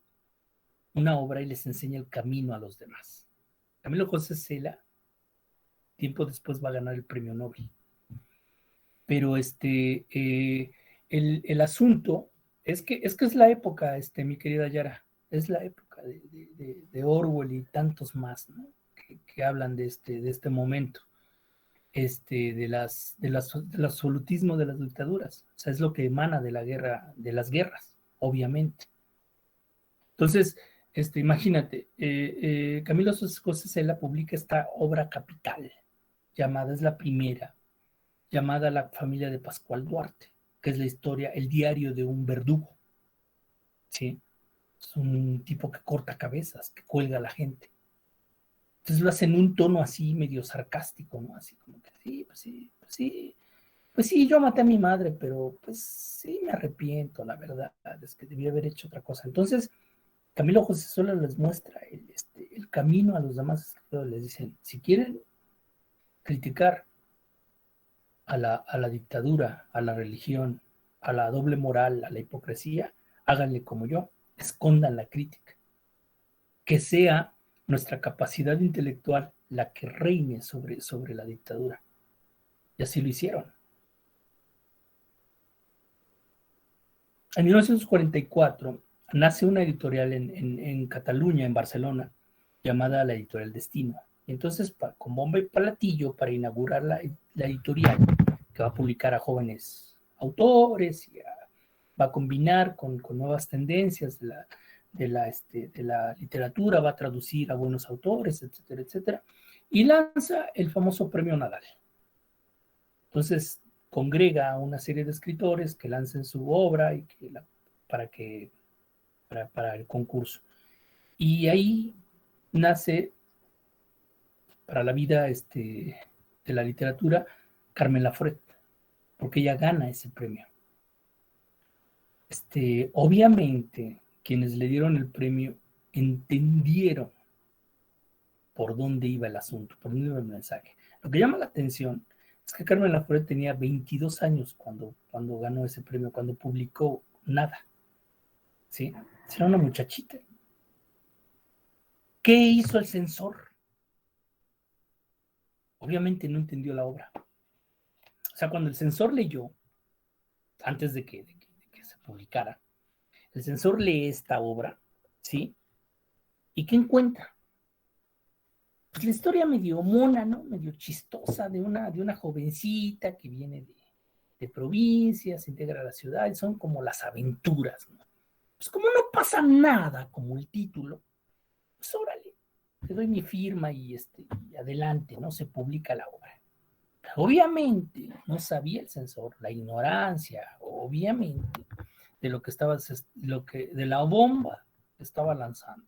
una obra y les enseña el camino a los demás. Camilo José Cela, tiempo después va a ganar el premio Nobel. Pero el asunto es que es la época, mi querida Yara, es la época de Orwell y tantos más, ¿no? que hablan de este momento, del absolutismo de las dictaduras. O sea, es lo que emana de la guerra, de las guerras, obviamente. Entonces, imagínate, Camilo José Cela publica esta obra capital, es la primera, llamada La familia de Pascual Duarte, que es la historia, el diario de un verdugo. ¿Sí? Es un tipo que corta cabezas, que cuelga a la gente. Entonces lo hace en un tono así medio sarcástico, ¿no? Así como que pues sí, yo maté a mi madre, pero pues sí me arrepiento, la verdad, es que debí haber hecho otra cosa. Entonces, Camilo José Cela les muestra el camino a los demás escritores, les dicen, si quieren criticar a la dictadura, a la religión, a la doble moral, a la hipocresía, háganle como yo, escondan la crítica. Que sea nuestra capacidad intelectual la que reine sobre la dictadura. Y así lo hicieron. En 1944 nace una editorial en Cataluña, en Barcelona, llamada la Editorial Destino. Y entonces, con bomba y platillo, para inaugurar la editorial, que va a publicar a jóvenes autores, y va a combinar con nuevas tendencias de la literatura, va a traducir a buenos autores, etcétera, etcétera, y lanza el famoso Premio Nadal. Entonces, congrega a una serie de escritores que lancen su obra y para que para el concurso. Y ahí nace para la vida de la literatura Carmen Laforet, porque ella gana ese premio. Obviamente, quienes le dieron el premio entendieron por dónde iba el asunto, por dónde iba el mensaje. Lo que llama la atención es que Carmen Laforet tenía 22 años cuando ganó ese premio, cuando publicó Nada. ¿Sí? Era una muchachita. ¿Qué hizo el censor? Obviamente no entendió la obra. O sea, cuando el censor leyó, antes de que se publicara, el censor lee esta obra, ¿sí? ¿Y qué encuentra? Pues la historia medio mona, ¿no? Medio chistosa de una jovencita que viene de provincia, se integra a la ciudad, y son como las aventuras, ¿no? Pues como no pasa nada, como el título, pues órale, te doy mi firma y adelante, ¿no? Se publica la obra. Pero obviamente no sabía el censor, la ignorancia, obviamente, de lo que estaba, de la bomba que estaba lanzando.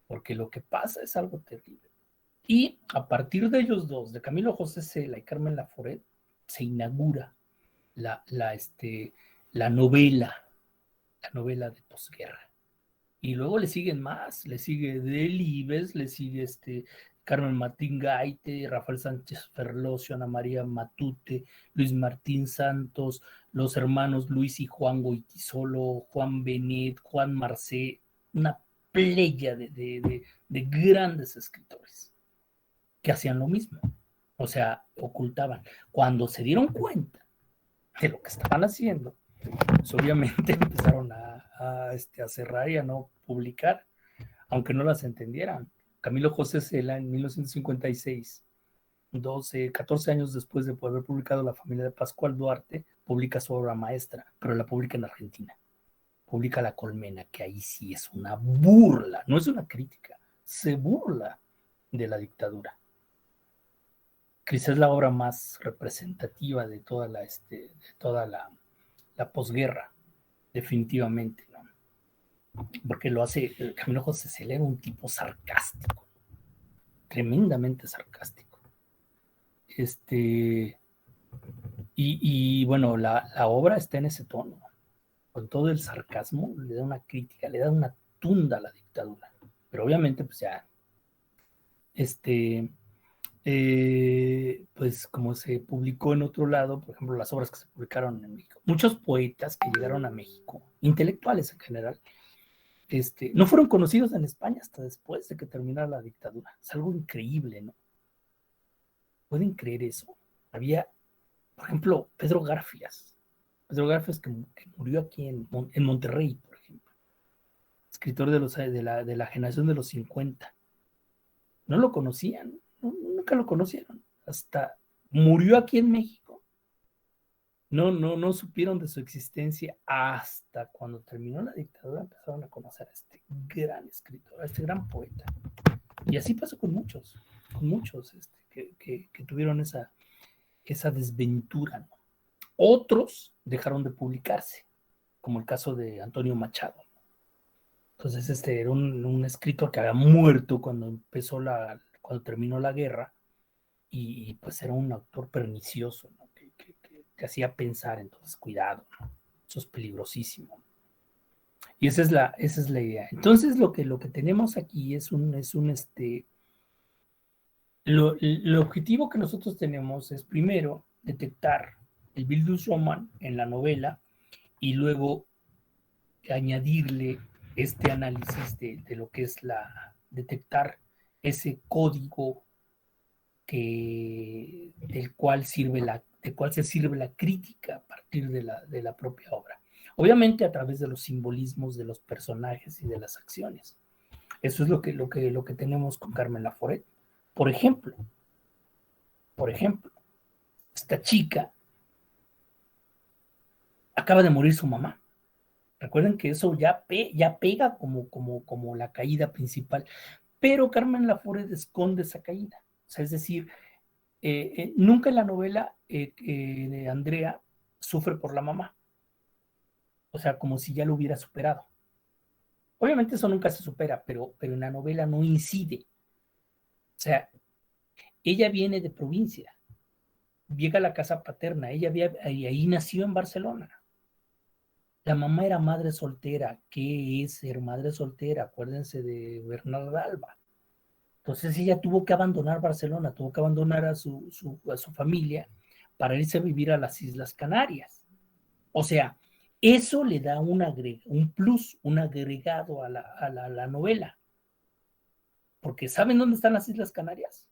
Porque lo que pasa es algo terrible. Y a partir de ellos dos, de Camilo José Cela y Carmen Laforet, se inaugura la novela de posguerra. Y luego le siguen más, le sigue Delibes, le sigue Carmen Martín Gaite, Rafael Sánchez Ferlosio, Ana María Matute, Luis Martín Santos, los hermanos Luis y Juan Goitisolo, Juan Benet, Juan Marcé, una playa de grandes escritores que hacían lo mismo, o sea, ocultaban. Cuando se dieron cuenta de lo que estaban haciendo, pues obviamente empezaron a cerrar y a no publicar, aunque no las entendieran. Camilo José Cela en 1956, 14 años después de haber publicado La familia de Pascual Duarte, publica su obra maestra, pero la publica en Argentina. Publica La colmena, que ahí sí es una burla, no es una crítica, se burla de la dictadura. Quizás es la obra más representativa de toda la posguerra, definitivamente, ¿no? Porque lo hace, Camilo José Cela era un tipo sarcástico, tremendamente sarcástico. Y bueno, la obra está en ese tono, con todo el sarcasmo, le da una crítica, le da una tunda a la dictadura. Pero obviamente, pues ya, pues como se publicó en otro lado, por ejemplo, las obras que se publicaron en México, muchos poetas que llegaron a México, intelectuales en general, no fueron conocidos en España hasta después de que terminara la dictadura. Es algo increíble, ¿no? ¿Pueden creer eso? Había, por ejemplo, Pedro Garfias que murió aquí en Monterrey, por ejemplo, escritor de la generación de los 50. No lo conocían, nunca lo conocieron, hasta murió aquí en México. No supieron de su existencia hasta cuando terminó la dictadura, empezaron a conocer a este gran escritor, a este gran poeta. Y así pasó con muchos que tuvieron esa desventura, ¿no? Otros dejaron de publicarse, como el caso de Antonio Machado. Entonces, era un escritor que había muerto cuando terminó la guerra, y pues era un autor pernicioso, ¿no? Que hacía pensar. Entonces, cuidado, ¿no? Eso es peligrosísimo. Y esa es la idea. Entonces, lo que tenemos aquí es el objetivo que nosotros tenemos es primero detectar el Bildungsroman en la novela y luego añadirle este análisis de lo que es detectar ese código del cual se sirve la crítica a partir de la propia obra. Obviamente a través de los simbolismos de los personajes y de las acciones. Eso es lo que tenemos con Carmen Laforet. Por ejemplo, esta chica acaba de morir su mamá. Recuerden que eso ya pega como la caída principal, pero Carmen Laforet esconde esa caída. O sea, es decir, nunca en la novela Andrea sufre por la mamá. O sea, como si ya lo hubiera superado. Obviamente eso nunca se supera, pero en la novela no incide. O sea, ella viene de provincia, llega a la casa paterna, ahí nació en Barcelona. La mamá era madre soltera. ¿Qué es ser madre soltera? Acuérdense de Bernarda Alba. Entonces ella tuvo que abandonar Barcelona, tuvo que abandonar a su familia para irse a vivir a las Islas Canarias. O sea, eso le da un plus, un agregado a la novela. Porque ¿saben dónde están las Islas Canarias?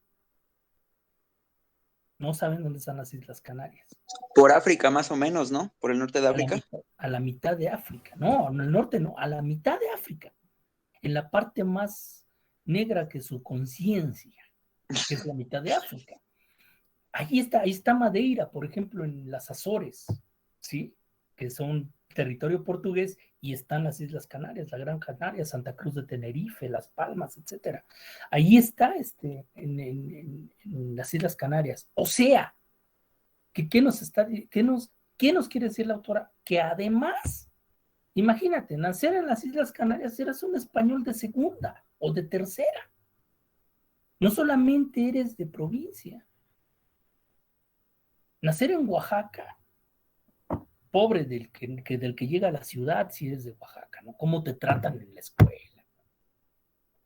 No saben dónde están las Islas Canarias. Por África, más o menos, ¿no? Por el norte de África. A la mitad de África. No, en el norte no, a la mitad de África. En la parte más negra que su conciencia, que es la mitad de África. Ahí está Madeira, por ejemplo, en las Azores, ¿sí? Que son territorio portugués, y están las Islas Canarias, la Gran Canaria, Santa Cruz de Tenerife, Las Palmas, etcétera. Ahí está en las Islas Canarias. O sea, ¿qué nos quiere decir la autora? Que además, imagínate, nacer en las Islas Canarias, eres un español de segunda o de tercera. No solamente eres de provincia. Nacer en Oaxaca, pobre del que llega a la ciudad si eres de Oaxaca, ¿no? ¿Cómo te tratan en la escuela?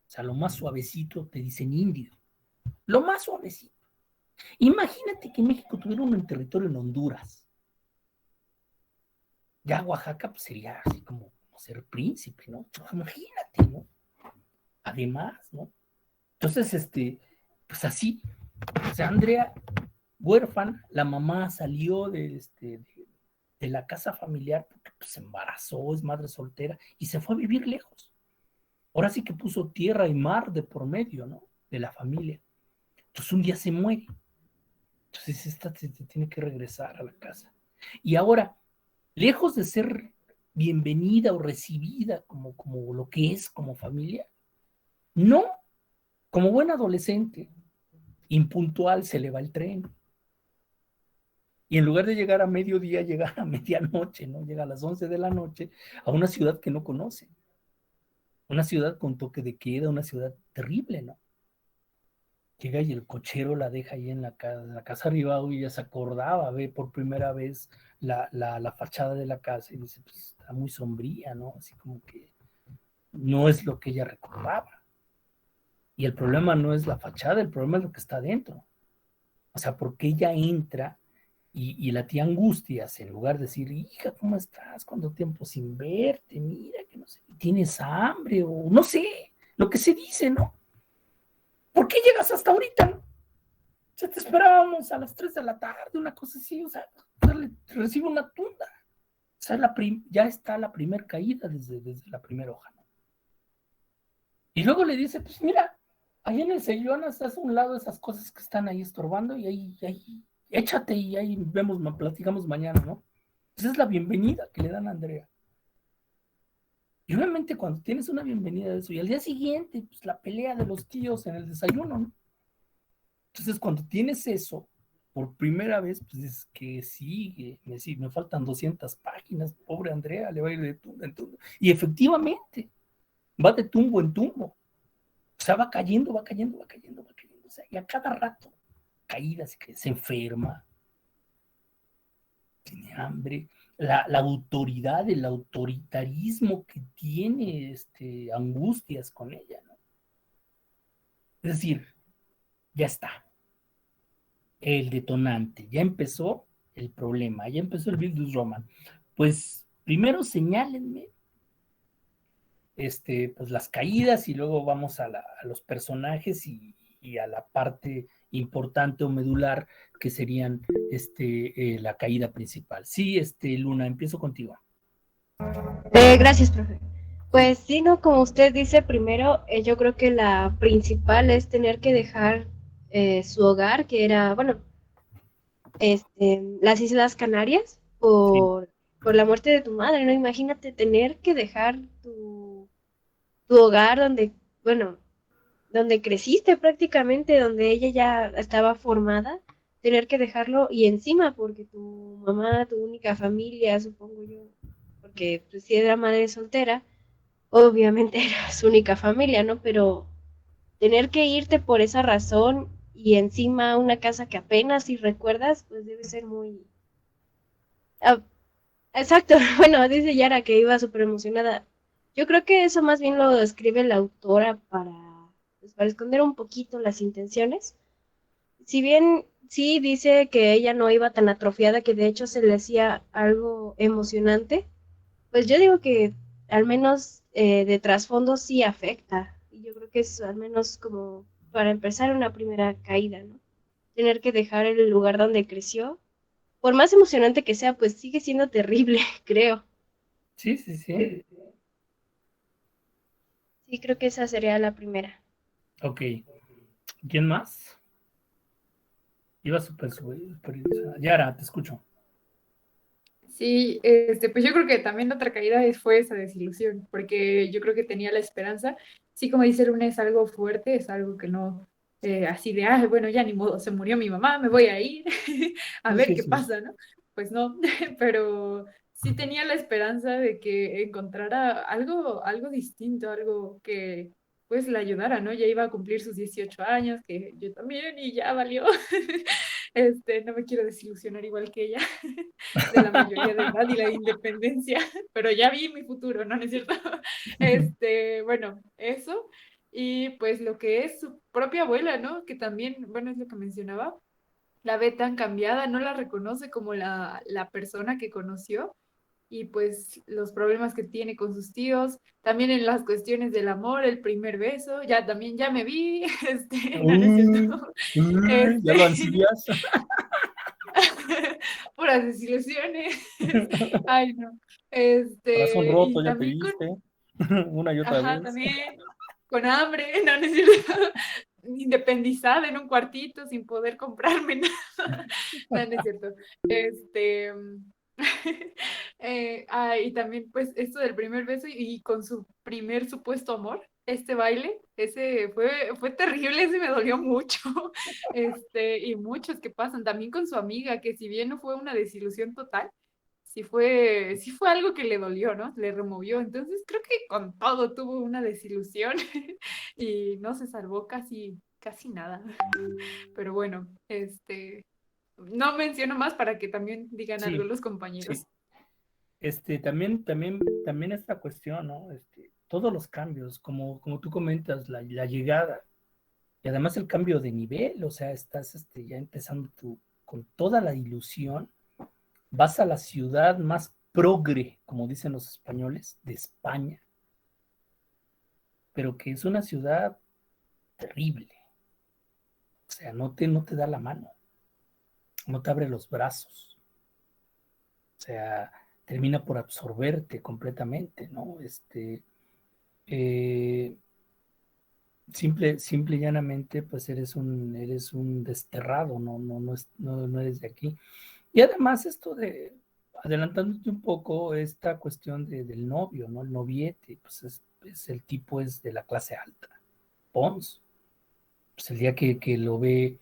O sea, lo más suavecito te dicen indio. Lo más suavecito. Imagínate que México tuviera un territorio en Honduras. Ya Oaxaca pues, sería así como ser príncipe, ¿no? Imagínate, ¿no? Además, ¿no? Entonces, pues así, o sea, Andrea, huérfana, la mamá salió de la casa familiar porque pues, se embarazó, es madre soltera y se fue a vivir lejos. Ahora sí que puso tierra y mar de por medio, ¿no? De la familia. Entonces un día se muere. Entonces esta se tiene que regresar a la casa. Y ahora, lejos de ser bienvenida o recibida como lo que es como familia, no, como buen adolescente, impuntual, se le va el tren. Y en lugar de llegar a mediodía, llega a medianoche, ¿no? Llega a las 11 de la noche a una ciudad que no conoce. Una ciudad con toque de queda, una ciudad terrible, ¿no? Llega y el cochero la deja ahí en la casa arriba, y ella se acordaba, ve por primera vez la fachada de la casa y dice, pues está muy sombría, ¿no? Así como que no es lo que ella recordaba. Y el problema no es la fachada, el problema es lo que está dentro. O sea, porque ella entra y la tía Angustias, en lugar de decir, hija, ¿cómo estás? ¿Cuánto tiempo sin verte? Mira, que no sé, ¿tienes hambre? O no sé, lo que se dice, ¿no? ¿Por qué llegas hasta ahorita? ¿No? O sea, te esperábamos a las 3 de la tarde, una cosa así, o sea, recibe una tunda. O sea, ya está la primera caída desde la primera hoja, ¿no? Y luego le dice, pues mira, ahí en el sillón estás a un lado de esas cosas que están ahí estorbando y ahí échate y ahí platicamos mañana, ¿no? Esa es la bienvenida que le dan a Andrea. Y obviamente cuando tienes una bienvenida de eso, y al día siguiente, pues la pelea de los tíos en el desayuno, ¿no? Entonces cuando tienes eso, por primera vez, pues dices que sigue, me faltan 200 páginas, pobre Andrea, le va a ir de tumbo en tumbo. Y efectivamente, va de tumbo en tumbo. O sea, va cayendo. O sea, y a cada rato, caídas, que se enferma, tiene hambre, la autoridad, el autoritarismo que tiene Angustias con ella, ¿no? Es decir, ya está. El detonante, ya empezó el problema, ya empezó el Bildungsroman Roman. Pues primero señálenme pues las caídas y luego vamos a los personajes y a la parte importante o medular que serían la caída principal. Sí, Luna, empiezo contigo. Gracias, profe. Pues sí, no, como usted dice, primero, yo creo que la principal es tener que dejar su hogar, que era, bueno, las Islas Canarias, por la muerte de tu madre, ¿no? Imagínate tener que dejar tu hogar donde, bueno, donde creciste prácticamente, donde ella ya estaba formada, tener que dejarlo y encima porque tu mamá, tu única familia, supongo yo, porque pues si era madre soltera, obviamente era su única familia, ¿no? Pero tener que irte por esa razón y encima una casa que apenas si recuerdas, pues debe ser muy... Ah, exacto, bueno, dice Yara que iba súper emocionada. Yo creo que eso más bien lo escribe la autora pues, para esconder un poquito las intenciones. Si bien sí dice que ella no iba tan atrofiada, que de hecho se le hacía algo emocionante, pues yo digo que al menos de trasfondo sí afecta. Y yo creo que es al menos como para empezar una primera caída, ¿no? Tener que dejar el lugar donde creció. Por más emocionante que sea, pues sigue siendo terrible, creo. Sí, sí, sí. Sí, creo que esa sería la primera. Ok. ¿Quién más? Iba súper. Yara, te escucho. Sí, pues yo creo que también otra caída fue esa desilusión, porque yo creo que tenía la esperanza. Sí, como dice Luna, es algo fuerte, es algo que no, así de, bueno, ya ni modo, se murió mi mamá, me voy a ir a Sí, ver sí, qué sí. pasa, ¿no? Pues no, pero sí tenía la esperanza de que encontrara algo distinto, algo que pues la ayudara, ¿no? Ya iba a cumplir sus 18 años, que yo también, y ya valió. No me quiero desilusionar igual que ella de la mayoría de edad y la independencia, pero ya vi mi futuro, ¿no? ¿No es cierto? Bueno, eso. Y pues lo que es su propia abuela, ¿no? Que también, bueno, es lo que mencionaba, la ve tan cambiada, no la reconoce como la persona que conoció y pues los problemas que tiene con sus tíos, también en las cuestiones del amor, el primer beso, ya también ya me vi, no, no es cierto. Ya lo Este, ansías. puras desilusiones. Ay, no. Corazón Y roto, ya te también diste. Una y otra ajá, vez. también con hambre, no, no es cierto. Independizada en un cuartito sin poder comprarme nada. No, no es cierto. Este, y también, pues, esto del primer beso y con su primer supuesto amor, este baile, ese fue terrible, ese me dolió mucho. Y muchos que pasan, también con su amiga, que si bien no fue una desilusión total, sí fue algo que le dolió, ¿no? Le removió. Entonces creo que con todo tuvo una desilusión y no se salvó casi nada. Pero bueno, no menciono más para que también digan algo Sí, los compañeros. sí. También esta cuestión, ¿no? Todos los cambios, como tú comentas, la llegada y además el cambio de nivel, o sea, estás ya empezando con toda la ilusión, vas a la ciudad más progre, como dicen los españoles, de España, pero que es una ciudad terrible, o sea, no te da la mano, no te abre los brazos, o sea, termina por absorberte completamente, ¿no? Eh, simple y llanamente, pues eres un desterrado, no eres de aquí. Y además esto adelantándote un poco, esta cuestión del novio, ¿no? El noviete, pues el tipo es de la clase alta, Pons, pues el día que lo ve,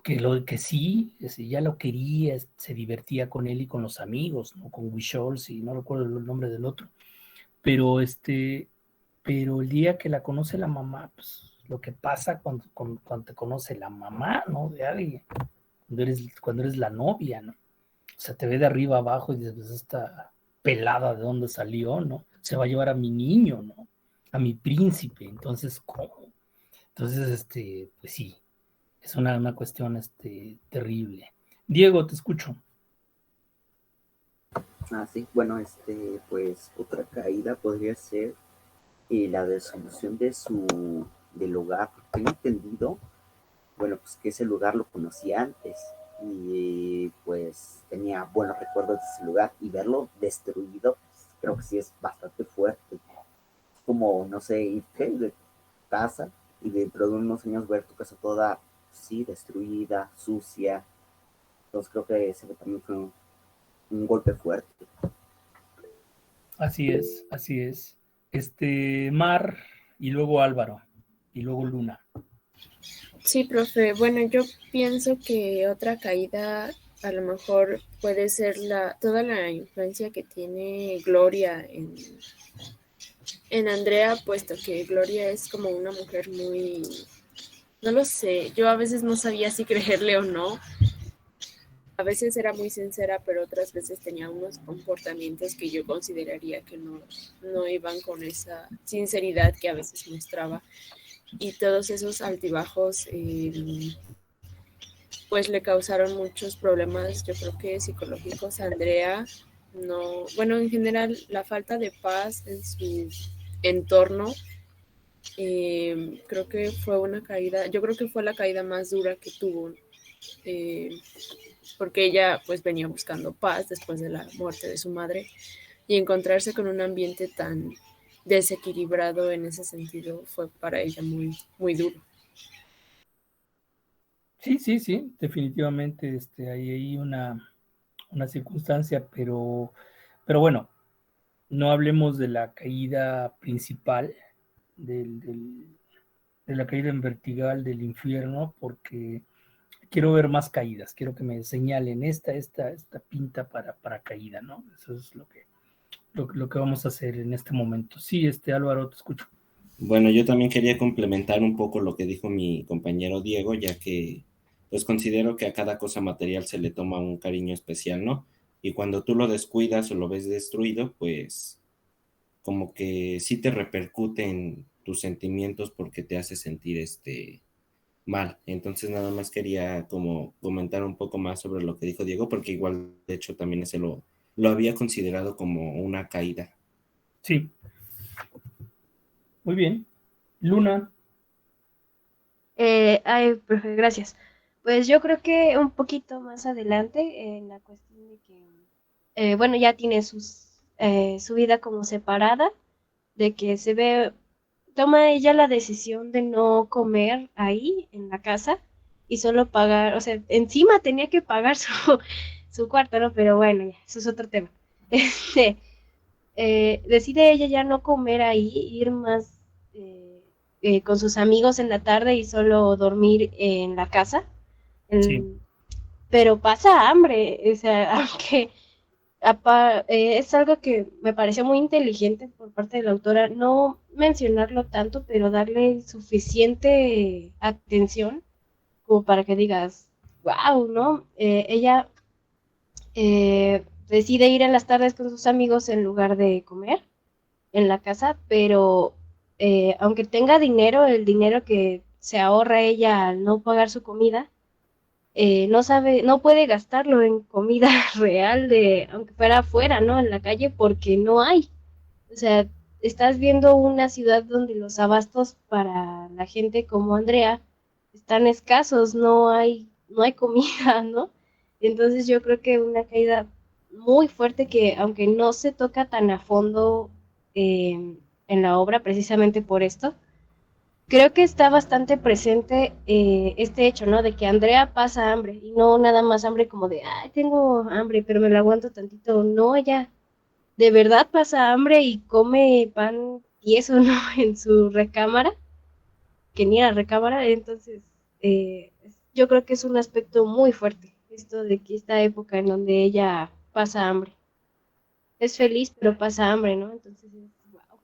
que sí, ya lo quería, se divertía con él y con los amigos, ¿no? Con Wishols y no recuerdo el nombre del otro, pero pero el día que la conoce la mamá, pues lo que pasa cuando te conoce la mamá, ¿no? De alguien, cuando eres la novia, ¿no? O sea, te ve de arriba abajo y dices, pues esta pelada de dónde salió, ¿no? Se va a llevar a mi niño, ¿no? A mi príncipe. Entonces, ¿cómo? Entonces, pues sí, es una cuestión, terrible. Diego, te escucho. Ah, sí, bueno, pues otra caída podría ser la desolución del hogar. Tengo entendido, bueno, pues que ese lugar lo conocía antes y pues tenía buenos recuerdos de ese lugar y verlo destruido, pues, creo que sí es bastante fuerte. Como, no sé, irte de casa y dentro de unos años ver tu casa toda, sí, destruida, sucia. Entonces creo que ese también fue un golpe fuerte. Así es, así es. Mar y luego Álvaro y luego Luna. Sí, profe. Bueno, yo pienso que otra caída a lo mejor puede ser toda la influencia que tiene Gloria en Andrea, puesto que Gloria es como una mujer muy, no lo sé, yo a veces no sabía si creerle o no. A veces era muy sincera, pero otras veces tenía unos comportamientos que yo consideraría que no iban con esa sinceridad que a veces mostraba. Y todos esos altibajos pues le causaron muchos problemas, yo creo que psicológicos a Andrea. No, bueno, en general la falta de paz en su entorno, creo que fue una caída, yo creo que fue la caída más dura que tuvo, porque ella pues venía buscando paz después de la muerte de su madre, y encontrarse con un ambiente tan desequilibrado en ese sentido fue para ella muy, muy duro. Sí, definitivamente hay ahí una circunstancia, pero bueno, no hablemos de la caída principal, de la caída en vertical del infierno, porque quiero ver más caídas, quiero que me señalen esta pinta para caída, ¿no? Eso es lo que vamos a hacer en este momento. Sí, Álvaro, te escucho. Bueno, yo también quería complementar un poco lo que dijo mi compañero Diego, ya que pues considero que a cada cosa material se le toma un cariño especial, ¿no? Y cuando tú lo descuidas o lo ves destruido, pues como que sí te repercute en tus sentimientos porque te hace sentir mal. Entonces nada más quería como comentar un poco más sobre lo que dijo Diego, porque igual de hecho también ese lo había considerado como una caída. Sí. Muy bien. Luna. Profe, gracias. Pues yo creo que un poquito más adelante, en la cuestión de que, bueno, ya tiene su vida como separada, de que toma ella la decisión de no comer ahí en la casa y solo pagar, o sea, encima tenía que pagar su cuarto, ¿no? Pero bueno, ya, eso es otro tema. Decide ella ya no comer ahí, ir más con sus amigos en la tarde y solo dormir en la casa. Sí. Pero pasa hambre, o sea, aunque es algo que me pareció muy inteligente por parte de la autora, no mencionarlo tanto, pero darle suficiente atención como para que digas, wow, ¿no? Ella decide ir en las tardes con sus amigos en lugar de comer en la casa, pero aunque tenga dinero, el dinero que se ahorra ella al no pagar su comida, no puede gastarlo en comida real, aunque fuera afuera, ¿no? En la calle, porque no hay. O sea, estás viendo una ciudad donde los abastos para la gente como Andrea están escasos, no hay comida, ¿no? Entonces yo creo que una caída muy fuerte que, aunque no se toca tan a fondo en la obra, precisamente por esto, creo que está bastante presente este hecho, ¿no? De que Andrea pasa hambre y no nada más hambre como de, ay, tengo hambre, pero me la aguanto tantito. No, ella de verdad pasa hambre y come pan tieso, ¿no? En su recámara, que ni era recámara. Entonces, yo creo que es un aspecto muy fuerte, esto de que esta época en donde ella pasa hambre. Es feliz, pero pasa hambre, ¿no? Entonces, wow.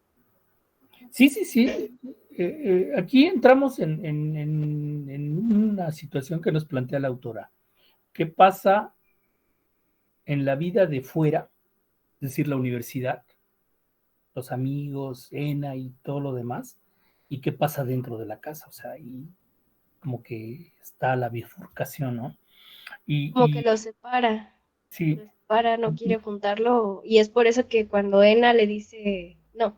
Sí. Aquí entramos en una situación que nos plantea la autora. ¿Qué pasa en la vida de fuera? Es decir, la universidad, los amigos, ENA y todo lo demás. ¿Y qué pasa dentro de la casa? O sea, ahí como que está la bifurcación, ¿no? Como que lo separa. Sí. Lo separa, no quiere juntarlo. Y es por eso que cuando Ena le dice, no,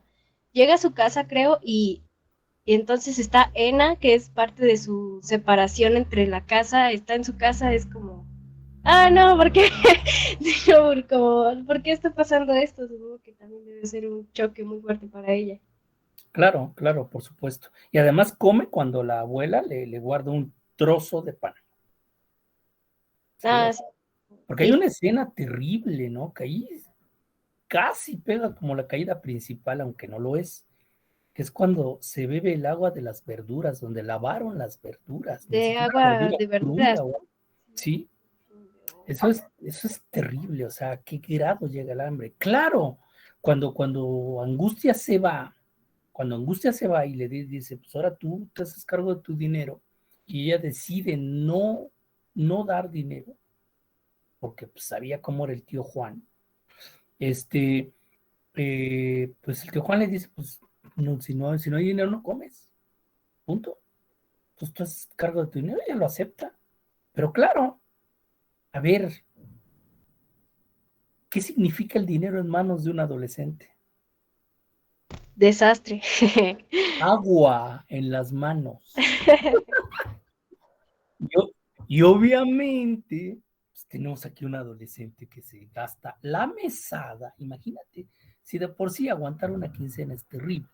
llega a su casa, creo, y entonces está Ena, que es parte de su separación entre la casa, está en su casa, es como, no, ¿por qué? ¿Por qué está pasando esto? Supongo que también debe ser un choque muy fuerte para ella. Claro, por supuesto. Y además come cuando la abuela le guarda un trozo de pan. ¿Sí? Sí. Porque hay una escena terrible, ¿no? Que ahí casi pega como la caída principal, aunque no lo es, que es cuando se bebe el agua de las verduras, donde lavaron las verduras. De agua de verduras. Cruda, sí. Eso es terrible, o sea, ¿a qué grado llega el hambre? Claro, cuando Angustia se va Cuando Angustia se va y le dice, pues ahora tú te haces cargo de tu dinero, y ella decide no dar dinero, porque pues, sabía cómo era el tío Juan, pues el tío Juan le dice, pues no, si no hay dinero no comes, punto. Entonces tú haces cargo de tu dinero, ella lo acepta. Pero claro, a ver, ¿qué significa el dinero en manos de un adolescente? Desastre. Agua en las manos. Y obviamente, pues, tenemos aquí un adolescente que se gasta la mesada. Imagínate, si de por sí aguantar una quincena es terrible.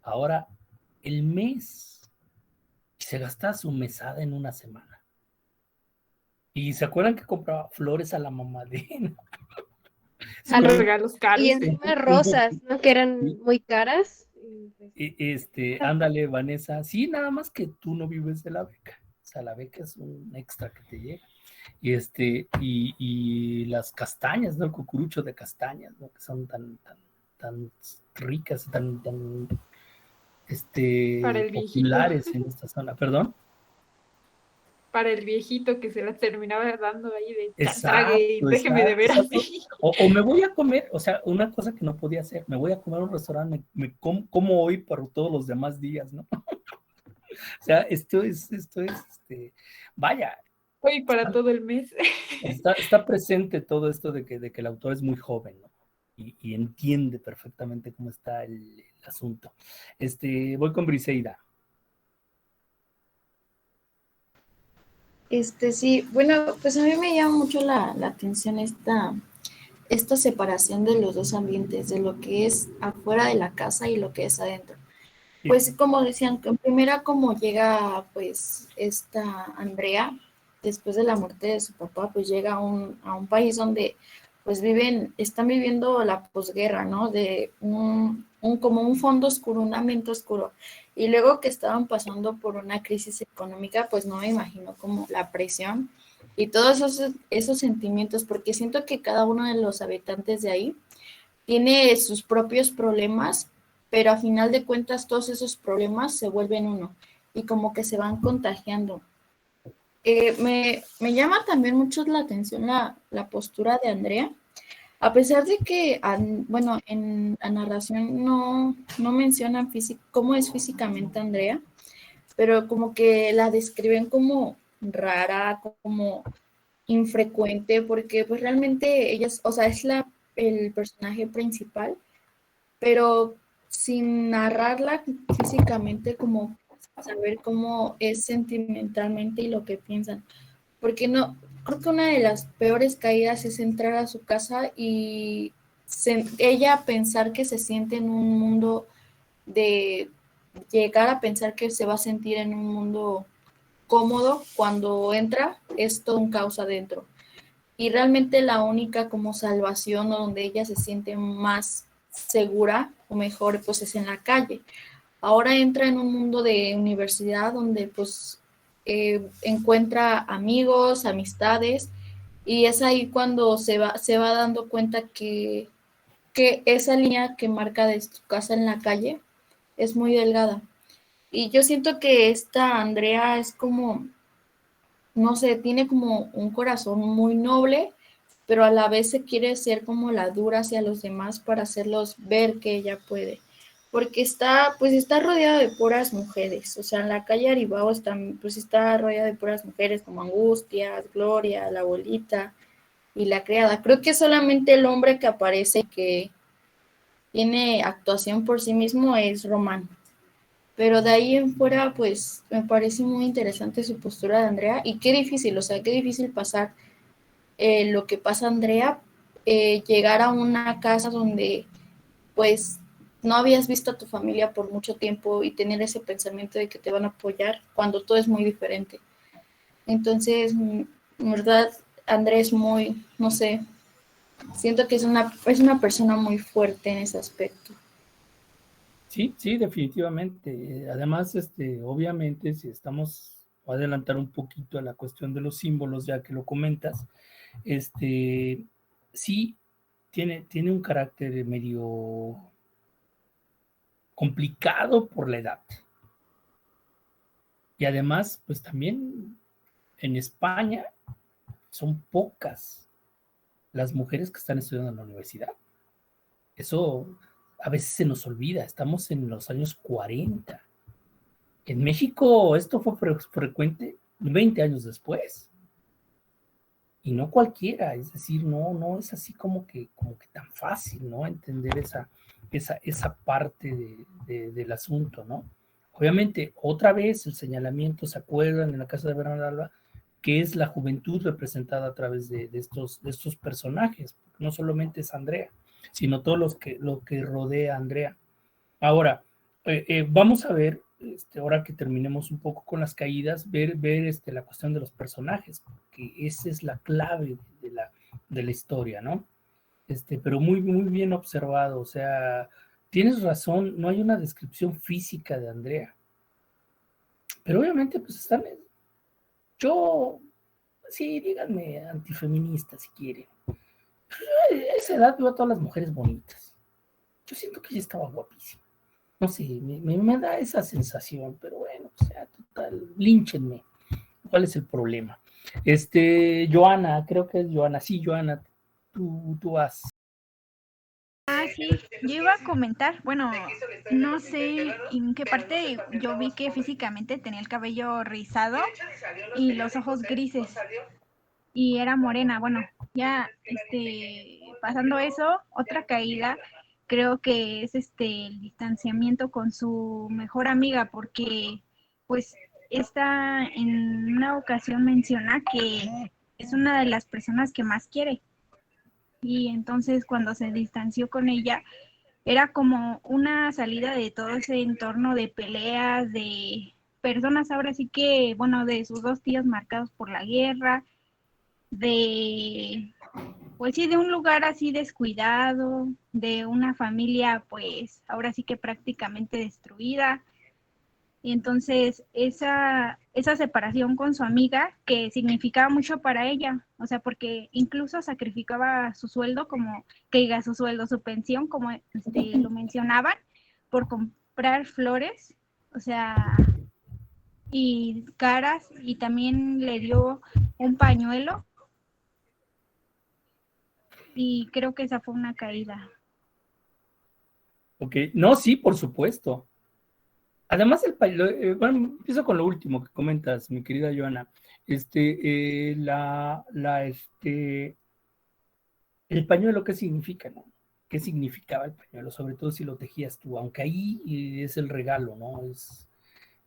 Ahora, el mes, se gasta su mesada en una semana. Y se acuerdan que compraba flores a la mamadera. A los- Regalos caros. y encima rosas, ¿no? Que eran muy caras. Ándale, Vanessa. Sí, nada más que tú no vives de la beca. O sea, la beca es un extra que te llega. Y las castañas, ¿no? El cucurucho de castañas, ¿no? Que son tan ricas, tan Para el viejito. populares en esta zona. ¿Perdón? Para el viejito que se las terminaba dando ahí de Exacto, trague y déjeme de ver exacto. así. O me voy a comer, o sea, una cosa que no podía hacer, me voy a comer a un restaurante, como hoy para todos los demás días, ¿no? O sea, esto es, vaya, Hoy para todo el mes. está presente todo esto de que el autor es muy joven, ¿no? Y entiende perfectamente cómo está el asunto. Voy con Briseida. Sí, bueno, pues a mí me llama mucho la atención esta separación de los dos ambientes, de lo que es afuera de la casa y lo que es adentro. Sí. Pues como decían, que en primera como llega pues esta Andrea, después de la muerte de su papá, pues llega a un país donde pues están viviendo la posguerra, ¿no? De como un fondo oscuro, un ambiente oscuro. Y luego que estaban pasando por una crisis económica, pues no me imagino como la presión y todos esos sentimientos, porque siento que cada uno de los habitantes de ahí tiene sus propios problemas, pero a final de cuentas todos esos problemas se vuelven uno y como que se van contagiando. Me llama también mucho la atención la postura de Andrea, a pesar de que, bueno, en la narración no mencionan cómo es físicamente Andrea, pero como que la describen como rara, como infrecuente, porque pues realmente ella, o sea, es el personaje principal, pero sin narrarla físicamente, como saber cómo es sentimentalmente y lo que piensan. Porque no, creo que una de las peores caídas es entrar a su casa y ella pensar que se siente en un mundo de llegar a pensar que se va a sentir en un mundo cómodo cuando entra, es todo un caos adentro. Y realmente la única como salvación o donde ella se siente más segura o mejor pues es en la calle. Ahora entra en un mundo de universidad donde pues encuentra amigos, amistades y es ahí cuando se va dando cuenta que esa línea que marca de su casa en la calle es muy delgada. Y yo siento que esta Andrea es como, no sé, tiene como un corazón muy noble, pero a la vez se quiere ser como la dura hacia los demás para hacerlos ver que ella puede. Porque está rodeada de puras mujeres. O sea, en la calle Aribao está rodeada de puras mujeres como Angustias, Gloria, la abuelita y la criada. Creo que solamente el hombre que aparece que tiene actuación por sí mismo es Román. Pero de ahí en fuera, pues me parece muy interesante su postura de Andrea y qué difícil, o sea, qué difícil pasar lo que pasa Andrea, llegar a una casa donde pues no habías visto a tu familia por mucho tiempo y tener ese pensamiento de que te van a apoyar cuando todo es muy diferente. Entonces, en verdad, Andrea es muy, no sé, siento que es una persona muy fuerte en ese aspecto. Sí, definitivamente. Además, obviamente, si voy a adelantar un poquito a la cuestión de los símbolos, ya que lo comentas, sí, tiene un carácter medio complicado por la edad. Y además, pues también en España son pocas las mujeres que están estudiando en la universidad. Eso a veces se nos olvida, estamos en los años 40. En México esto fue frecuente 20 años después. Y no cualquiera, es decir, no es así como que tan fácil, ¿no? Entender esa parte del asunto, ¿no? Obviamente, otra vez el señalamiento, ¿se acuerdan en la casa de Bernardo Alba? Que es la juventud representada a través de estos personajes, no solamente es Andrea, sino todo lo que rodea a Andrea. Ahora, vamos a ver, ahora que terminemos un poco con las caídas, ver la cuestión de los personajes, porque esa es la clave de la historia, ¿no? Pero muy, muy bien observado, o sea, tienes razón, no hay una descripción física de Andrea, pero obviamente pues sí, díganme antifeminista si quieren. A esa edad veo a todas las mujeres bonitas. Yo siento que ella estaba guapísima. No sé, me da esa sensación, pero bueno, o sea, total, línchenme. ¿Cuál es el problema? Joana, creo que es Joana. Sí, Joana, tú vas. Sí, yo iba a comentar, bueno, no sé en qué parte yo vi que físicamente tenía el cabello rizado y los ojos grises y era morena. Bueno, ya pasando eso, otra caída creo que es el distanciamiento con su mejor amiga, porque pues esta en una ocasión menciona que es una de las personas que más quiere. Y entonces cuando se distanció con ella, era como una salida de todo ese entorno de peleas, de personas ahora sí que, bueno, de sus dos tíos marcados por la guerra, pues sí, de un lugar así descuidado, de una familia pues ahora sí que prácticamente destruida. Y entonces esa separación con su amiga, que significaba mucho para ella, o sea, porque incluso sacrificaba su sueldo, su pensión, como lo mencionaban, por comprar flores, o sea, y caras, y también le dio un pañuelo, y creo que esa fue una caída. Ok, no, sí, por supuesto. Además, bueno, empiezo con lo último que comentas, mi querida Joana. El pañuelo, ¿qué significa, no? ¿Qué significaba el pañuelo? Sobre todo si lo tejías tú, aunque ahí es el regalo, ¿no?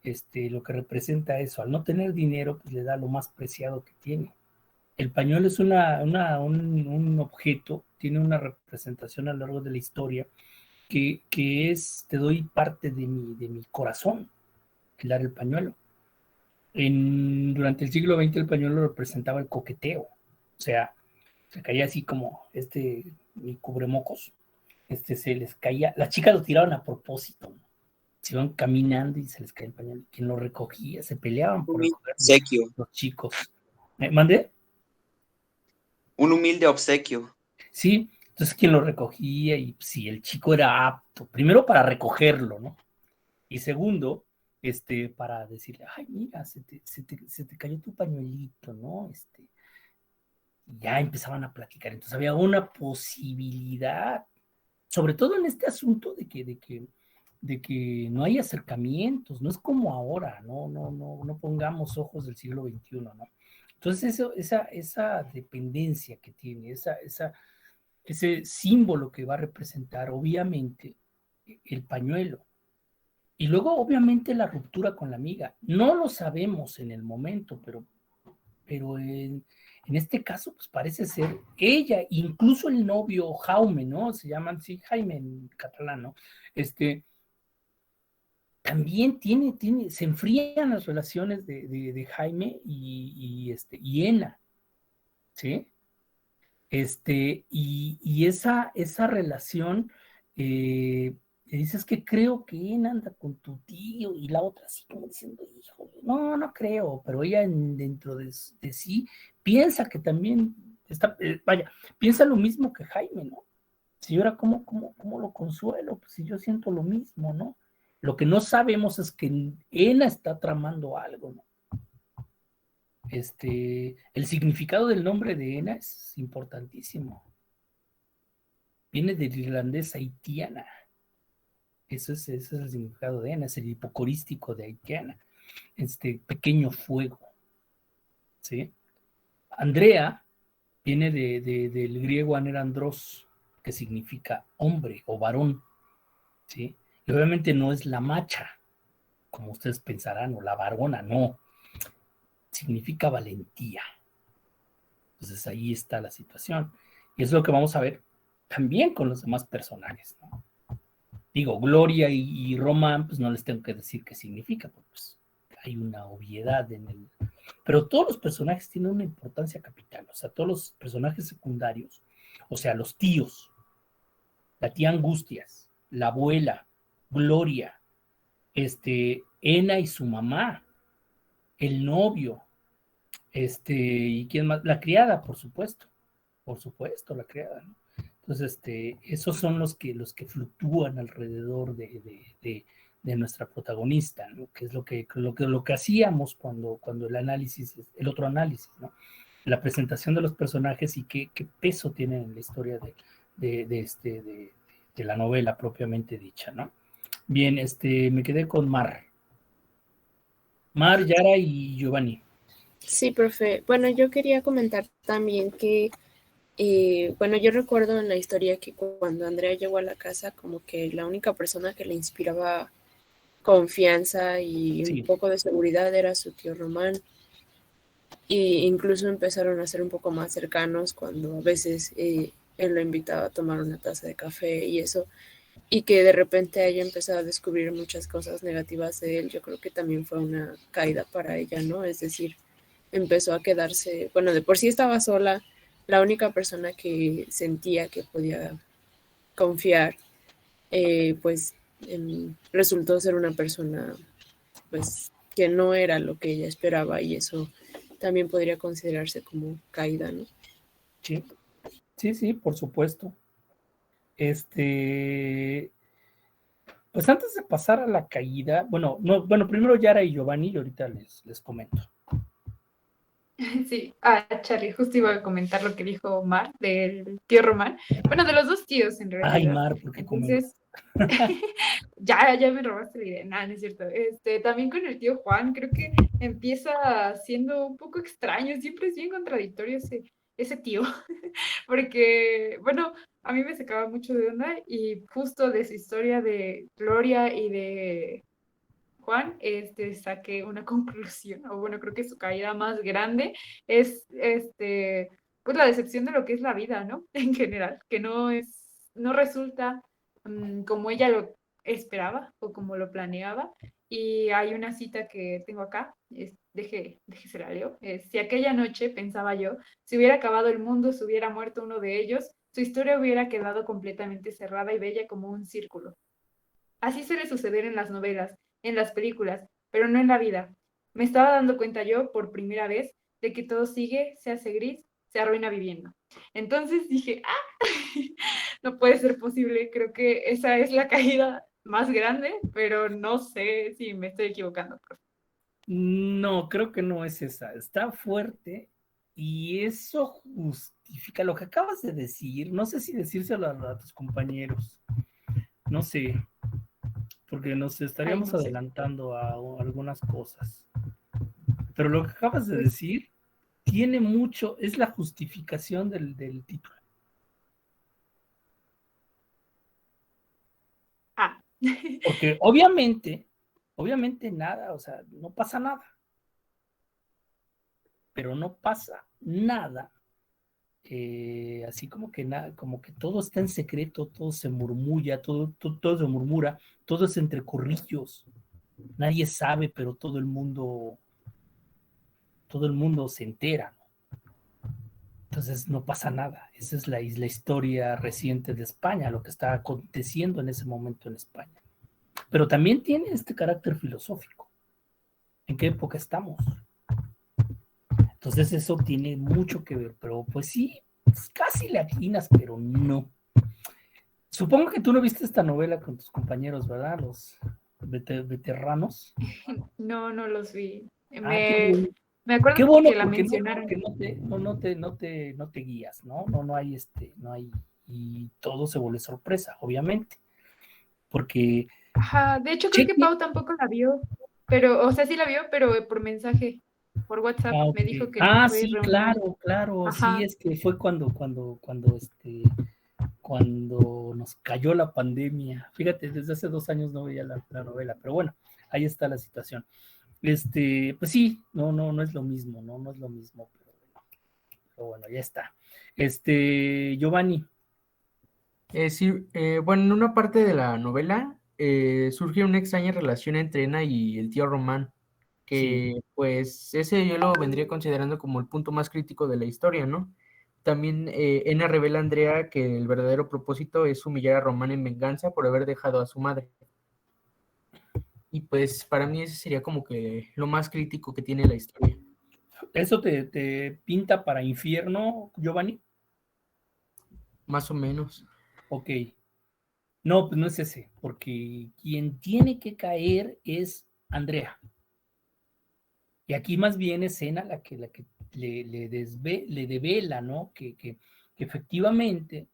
Es lo que representa eso. Al no tener dinero, pues le da lo más preciado que tiene. El pañuelo es un objeto, tiene una representación a lo largo de la historia, que es, te doy parte de mi corazón, el dar el pañuelo. Durante el siglo XX el pañuelo representaba el coqueteo, o sea, se caía así como mi cubrebocas, se les caía, las chicas lo tiraban a propósito, ¿no? Se iban caminando y se les caía el pañuelo, quien lo recogía, se peleaban por recoger los chicos. ¿Mandé? Un humilde obsequio. Sí, entonces quien lo recogía y si el chico era apto, primero para recogerlo, ¿no? Y segundo, para decirle, ay, mira, se te cayó tu pañuelito, ¿no? Ya empezaban a platicar. Entonces había una posibilidad, sobre todo en este asunto de que no hay acercamientos, no es como ahora, no pongamos ojos del siglo XXI, ¿no? Entonces esa dependencia que tiene, ese símbolo que va a representar, obviamente, el pañuelo. Y luego, obviamente, la ruptura con la amiga. No lo sabemos en el momento, pero en este caso, pues parece ser ella, incluso el novio Jaume, ¿no? Se llaman, sí, Jaime en catalán, ¿no? También se enfrían las relaciones de Jaime y Ena, ¿sí? Y esa relación, le dices que creo que Ena anda con tu tío, y la otra así como diciendo, híjole, no creo, pero ella dentro de sí piensa que también piensa lo mismo que Jaime, ¿no? Si ahora, ¿cómo lo consuelo? Pues si yo siento lo mismo, ¿no? Lo que no sabemos es que Ena está tramando algo, ¿no? El significado del nombre de Ena es importantísimo. Viene del irlandés haitiana. Ese es el significado de Ena, es el hipocorístico de haitiana. Pequeño fuego. ¿Sí? Andrea viene del griego anerandros, que significa hombre o varón. ¿Sí? Y obviamente no es la macha, como ustedes pensarán, o la varona, no. Significa valentía. Entonces ahí está la situación. Y es lo que vamos a ver también con los demás personajes, ¿no? Digo, Gloria y Román, pues no les tengo que decir qué significa, porque pues, hay una obviedad en el... Pero todos los personajes tienen una importancia capital, o sea, todos los personajes secundarios, o sea, los tíos, la tía Angustias, la abuela, Gloria, Ena y su mamá, el novio, ¿y quién más? La criada, por supuesto, la criada, ¿no? Entonces, esos son los que fluctúan alrededor de nuestra protagonista, ¿no? Que es lo que hacíamos cuando el otro análisis, ¿no? La presentación de los personajes y qué peso tienen en la historia de la novela propiamente dicha, ¿no? Bien, me quedé con Mar, Yara y Giovanni. Sí, profe. Bueno, yo quería comentar también que bueno, yo recuerdo en la historia que cuando Andrea llegó a la casa, como que la única persona que le inspiraba confianza y un poco de seguridad era su tío Román. Y incluso empezaron a ser un poco más cercanos cuando a veces él lo invitaba a tomar una taza de café y eso. Y que de repente ella empezó a descubrir muchas cosas negativas de él. Yo creo que también fue una caída para ella, ¿no? Es decir, empezó a quedarse, bueno, de por sí estaba sola. La única persona que sentía que podía confiar, pues resultó ser una persona pues que no era lo que ella esperaba y eso también podría considerarse como caída, ¿no? Sí, por supuesto. Pues antes de pasar a la caída, bueno, primero Yara y Giovanni y ahorita les comento. Sí, Charlie, justo iba a comentar lo que dijo Mar del tío Román. Bueno, de los dos tíos en realidad. Ay, Mar, porque entonces ya me robaste la idea. Nada, no es cierto. También con el tío Juan, creo que empieza siendo un poco extraño. Siempre es bien contradictorio ese tío. Porque, bueno, a mí me sacaba mucho de onda y justo de su historia de Gloria y de Juan, saqué una conclusión, o bueno, creo que su caída más grande es, pues la decepción de lo que es la vida, ¿no? En general, que no resulta como ella lo esperaba o como lo planeaba. Y hay una cita que tengo acá, déjese la leo. Si aquella noche, pensaba yo, se hubiera acabado el mundo, se hubiera muerto uno de ellos, su historia hubiera quedado completamente cerrada y bella como un círculo. Así suele suceder en las novelas, en las películas, pero no en la vida. Me estaba dando cuenta yo, por primera vez, de que todo sigue, se hace gris, se arruina viviendo. Entonces dije, no puede ser posible, creo que esa es la caída más grande, pero no sé si me estoy equivocando, profe. No, creo que no es esa. Está fuerte y eso justifica lo que acabas de decir. No sé si decírselo a tus compañeros. No sé, porque nos estaríamos adelantando a algunas cosas. Pero lo que acabas de decir tiene mucho, es la justificación del título. Porque obviamente nada, o sea, no pasa nada. Pero no pasa nada. Así como que todo está en secreto, todo se murmulla, todo se murmura, todo es entre corrillos. Nadie sabe, pero todo el mundo se entera. Entonces no pasa nada. Esa es la historia reciente de España, lo que está aconteciendo en ese momento en España. Pero también tiene este carácter filosófico. ¿En qué época estamos? Entonces eso tiene mucho que ver, pero pues sí, casi le atinas, pero no. Supongo que tú no viste esta novela con tus compañeros, ¿verdad? Los veteranos. No, no los vi. Qué Me bueno. acuerdo Qué bueno, que la porque mencionaron. no te guías, ¿no? No hay y todo se vuelve sorpresa, obviamente. Porque Ajá, de hecho creo que Pau tampoco la vio, pero, o sea, sí la vio, pero por mensaje, por WhatsApp, me dijo que no fue sí, reunión. claro, sí, Ajá, es que fue cuando nos cayó la pandemia. Fíjate, desde hace 2 años no veía la novela, pero bueno, ahí está la situación. Pues sí, no es lo mismo, no es lo mismo, pero bueno, ya está. Giovanni. Sí, bueno, en una parte de la novela surge una extraña relación entre Ena y el tío Román, que pues ese yo lo vendría considerando como el punto más crítico de la historia, ¿no? También Ena revela a Andrea que el verdadero propósito es humillar a Román en venganza por haber dejado a su madre. Y pues para mí ese sería como que lo más crítico que tiene la historia. ¿Eso te pinta para infierno, Giovanni? Más o menos. Ok. No, pues no es ese, porque quien tiene que caer es Andrea. Y aquí más bien es Ena la que le devela, ¿no? Que efectivamente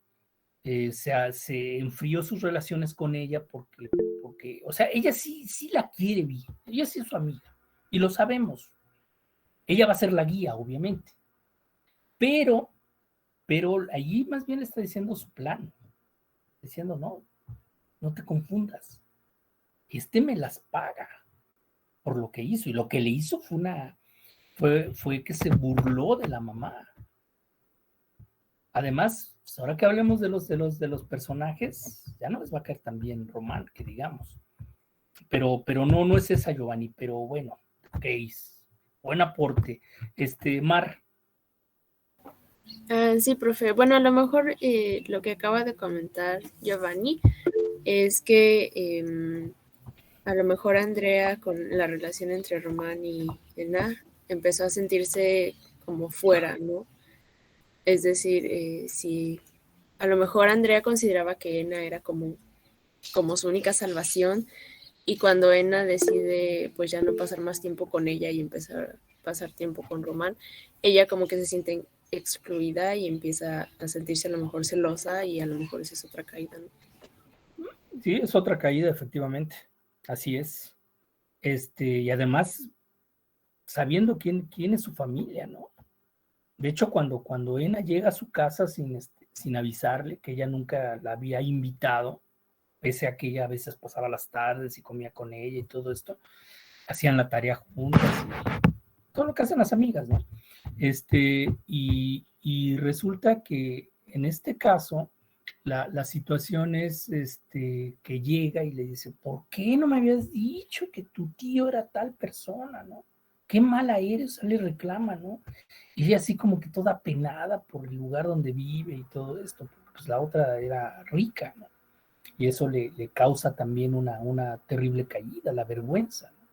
se enfrió sus relaciones con ella porque, o sea, ella sí la quiere bien, ella sí es su amiga, y lo sabemos. Ella va a ser la guía, obviamente. Pero allí más bien le está diciendo su plan, diciendo, no te confundas, me las paga por lo que hizo, y lo que le hizo fue que se burló de la mamá. Además, pues ahora que hablemos de los personajes, ya no les va a caer tan bien Román, que digamos. Pero no es esa, Giovanni, pero bueno, ok, buen aporte. Mar. Sí, profe. Bueno, a lo mejor lo que acaba de comentar Giovanni es que a lo mejor Andrea, con la relación entre Román y Ena, empezó a sentirse como fuera, ¿no? Es decir, si a lo mejor Andrea consideraba que Ena era como su única salvación, y cuando Ena decide pues ya no pasar más tiempo con ella y empezar a pasar tiempo con Román, ella como que se siente excluida y empieza a sentirse a lo mejor celosa, y a lo mejor esa es otra caída, ¿no? Sí, es otra caída, efectivamente. Así es. Y además, sabiendo quién es su familia, ¿no? De hecho, cuando Ena llega a su casa sin avisarle, que ella nunca la había invitado, pese a que ella a veces pasaba las tardes y comía con ella y todo esto, hacían la tarea juntas, todo lo que hacen las amigas, ¿no? Y resulta que en este caso, la situación es que llega y le dice, ¿por qué no me habías dicho que tu tío era tal persona, no? Qué mala eres, le reclama, ¿no? Y ella así como que toda penada por el lugar donde vive y todo esto, pues la otra era rica, ¿no? Y eso le causa también una terrible caída, la vergüenza, ¿no?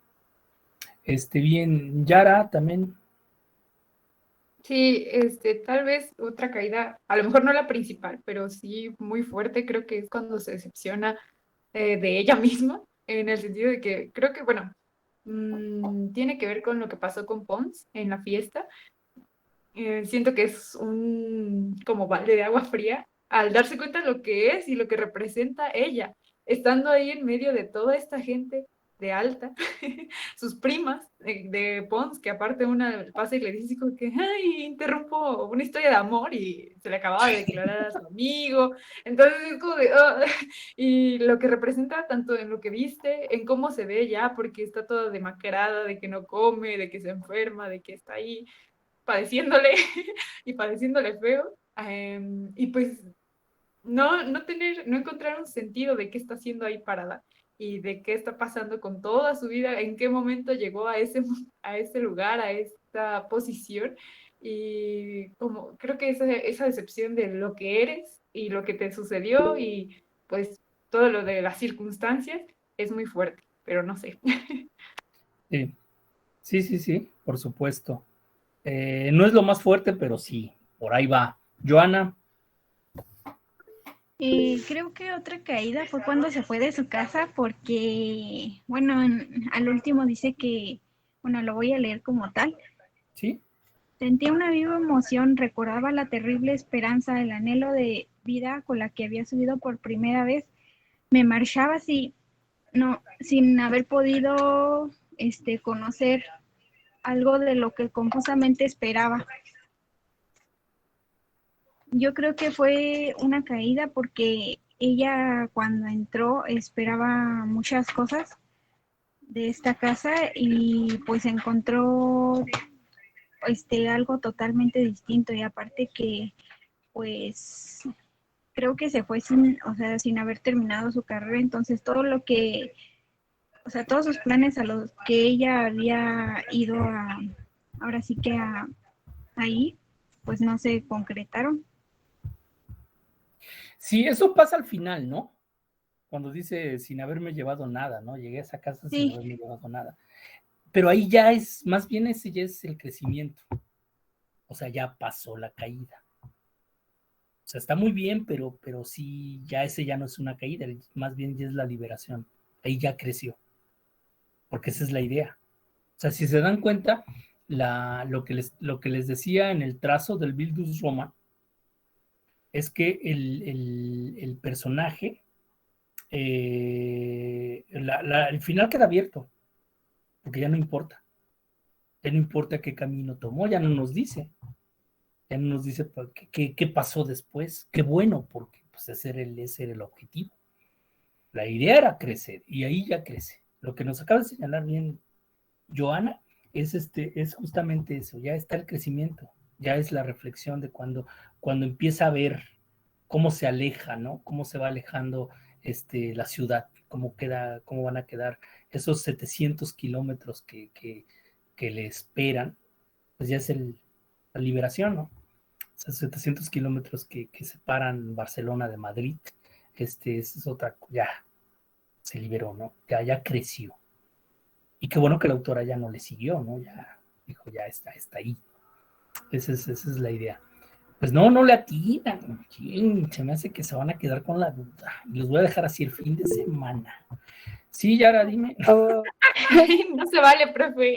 Bien, Yara también. sí, tal vez otra caída, a lo mejor no la principal, pero sí muy fuerte, creo que es cuando se decepciona de ella misma, en el sentido de que creo que, bueno, tiene que ver con lo que pasó con Pons en la fiesta. Siento que es un como balde de agua fría al darse cuenta de lo que es y lo que representa ella, estando ahí en medio de toda esta gente de alta, sus primas de Pons, que aparte una pasa y le dice como que, ay, interrumpo una historia de amor y se le acababa de declarar a su amigo, entonces es como de, y lo que representa tanto en lo que viste, en cómo se ve ya, porque está toda demacrada, de que no come, de que se enferma, de que está ahí padeciéndole y padeciéndole feo, y pues no encontrar un sentido de qué está haciendo ahí parada y de qué está pasando con toda su vida, en qué momento llegó a ese lugar, a esta posición, y como creo que esa decepción de lo que eres y lo que te sucedió y pues todo lo de las circunstancias es muy fuerte, pero no sé. Sí, por supuesto. No es lo más fuerte, pero sí, por ahí va. Joana. Creo que otra caída fue cuando se fue de su casa porque, bueno, al último dice que, bueno, lo voy a leer como tal. ¿Sí? Sentía una viva emoción, recordaba la terrible esperanza, el anhelo de vida con la que había subido por primera vez. Me marchaba sin haber podido conocer algo de lo que confusamente esperaba. Yo creo que fue una caída porque ella cuando entró esperaba muchas cosas de esta casa y pues encontró algo totalmente distinto y aparte que pues creo que se fue sin haber terminado su carrera, entonces todos sus planes a los que ella había ido ahora sí que ahí, pues no se concretaron. Sí, eso pasa al final, ¿no? Cuando dice sin haberme llevado nada, ¿no? Llegué a esa casa sin haberme llevado nada. Pero ahí ya es, más bien ese ya es el crecimiento. O sea, ya pasó la caída. O sea, está muy bien, pero sí, ya ese ya no es una caída, más bien ya es la liberación. Ahí ya creció. Porque esa es la idea. O sea, si se dan cuenta, lo que les decía en el trazo del Bildus Roma es que el personaje, el final queda abierto, porque ya no importa. Ya no importa qué camino tomó, ya no nos dice. Ya no nos dice qué pasó después. Qué bueno, porque pues ese era el objetivo. La idea era crecer, y ahí ya crece. Lo que nos acaba de señalar bien Joana es justamente eso, ya está el crecimiento, ya es la reflexión de cuando empieza a ver cómo se aleja, ¿no? Cómo se va alejando la ciudad, cómo van a quedar esos 700 kilómetros que le esperan, pues ya es la liberación, ¿no? O sea, 700 kilómetros que separan Barcelona de Madrid, es otra, ya se liberó, ¿no? Ya creció. Y qué bueno que la autora ya no le siguió, ¿no? Ya dijo, ya está ahí. Esa es la idea. Pues no le atinan. Se me hace que se van a quedar con la duda. Y los voy a dejar así el fin de semana. Sí, Yara, dime. Ay, no se vale, profe.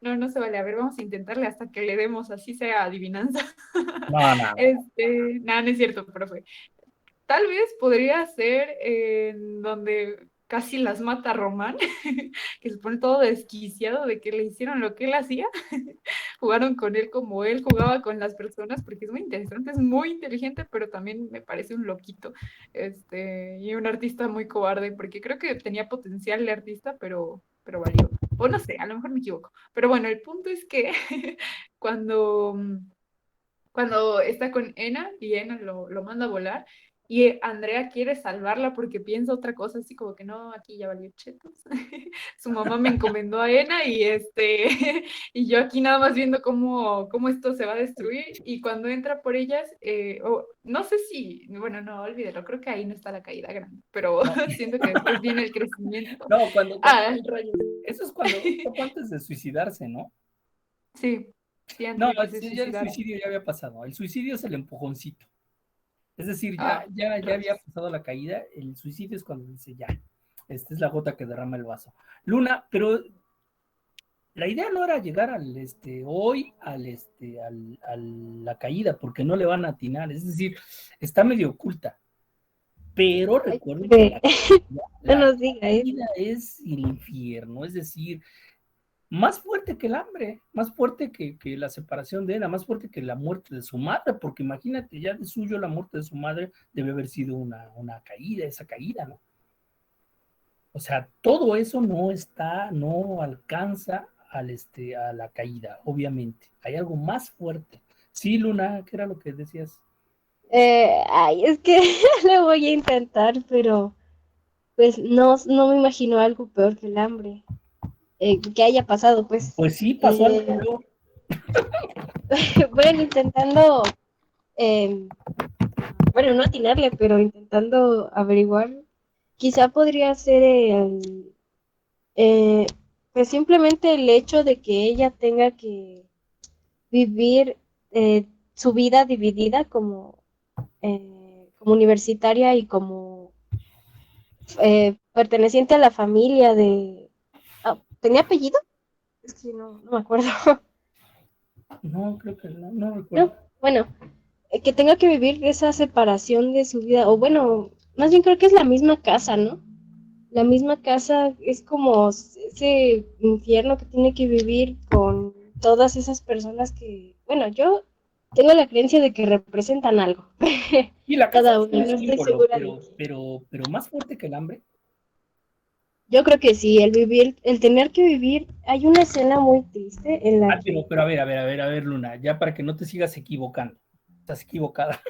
No se vale. A ver, vamos a intentarle hasta que le demos, así sea adivinanza. No. No es cierto, profe. Tal vez podría ser en donde casi las mata Román, que se pone todo desquiciado de que le hicieron lo que él hacía. Jugaron con él como él jugaba con las personas, porque es muy interesante, es muy inteligente, pero también me parece un loquito, y un artista muy cobarde, porque creo que tenía potencial de artista, pero valió. O no sé, a lo mejor me equivoco. Pero bueno, el punto es que cuando está con Ena y Ena lo manda a volar y Andrea quiere salvarla porque piensa otra cosa, así como que no, aquí ya valió chetos. Su mamá me encomendó a Ena y y yo aquí nada más viendo cómo esto se va a destruir y cuando entra por ellas, no sé si, bueno, no, olvídalo, creo que ahí no está la caída grande, pero siento que después viene el crecimiento. No, el rollo. Eso es cuando antes de suicidarse, ¿no? Sí. No, ya el suicidio ya había pasado. El suicidio es el empujoncito. Es decir, ya había pasado la caída. El suicidio es cuando dice ya, esta es la gota que derrama el vaso. Luna, pero la idea no era llegar hoy a la caída, porque no le van a atinar. Es decir, está medio oculta. Pero recuerden que la caída es el infierno. Es decir, más fuerte que el hambre, más fuerte que la separación de Ena, más fuerte que la muerte de su madre, porque imagínate, ya de suyo la muerte de su madre debe haber sido una caída, esa caída, ¿no? O sea, todo eso no alcanza a la caída, obviamente. Hay algo más fuerte. Sí, Luna, ¿qué era lo que decías? Es que le voy a intentar, pero pues no me imagino algo peor que el hambre. Que haya pasado, pues. Pues sí, pasó algo peor. Bueno, intentando, bueno, no atinarle, pero intentando averiguar, quizá podría ser pues simplemente el hecho de que ella tenga que vivir su vida dividida como como universitaria y como perteneciente a la familia de... ¿tenía apellido? Es que no me acuerdo. No, creo que no recuerdo. No, bueno, que tenga que vivir esa separación de su vida, o bueno, más bien creo que es la misma casa, ¿no? La misma casa es como ese infierno que tiene que vivir con todas esas personas que, bueno, yo tengo la creencia de que representan algo. Y la casa Cada es uno, un no estoy símbolo, segura de pero más fuerte que el hambre. Yo creo que sí, el tener que vivir, hay una escena muy triste en la que... Pero a ver, Luna, ya para que no te sigas equivocando. Estás equivocada.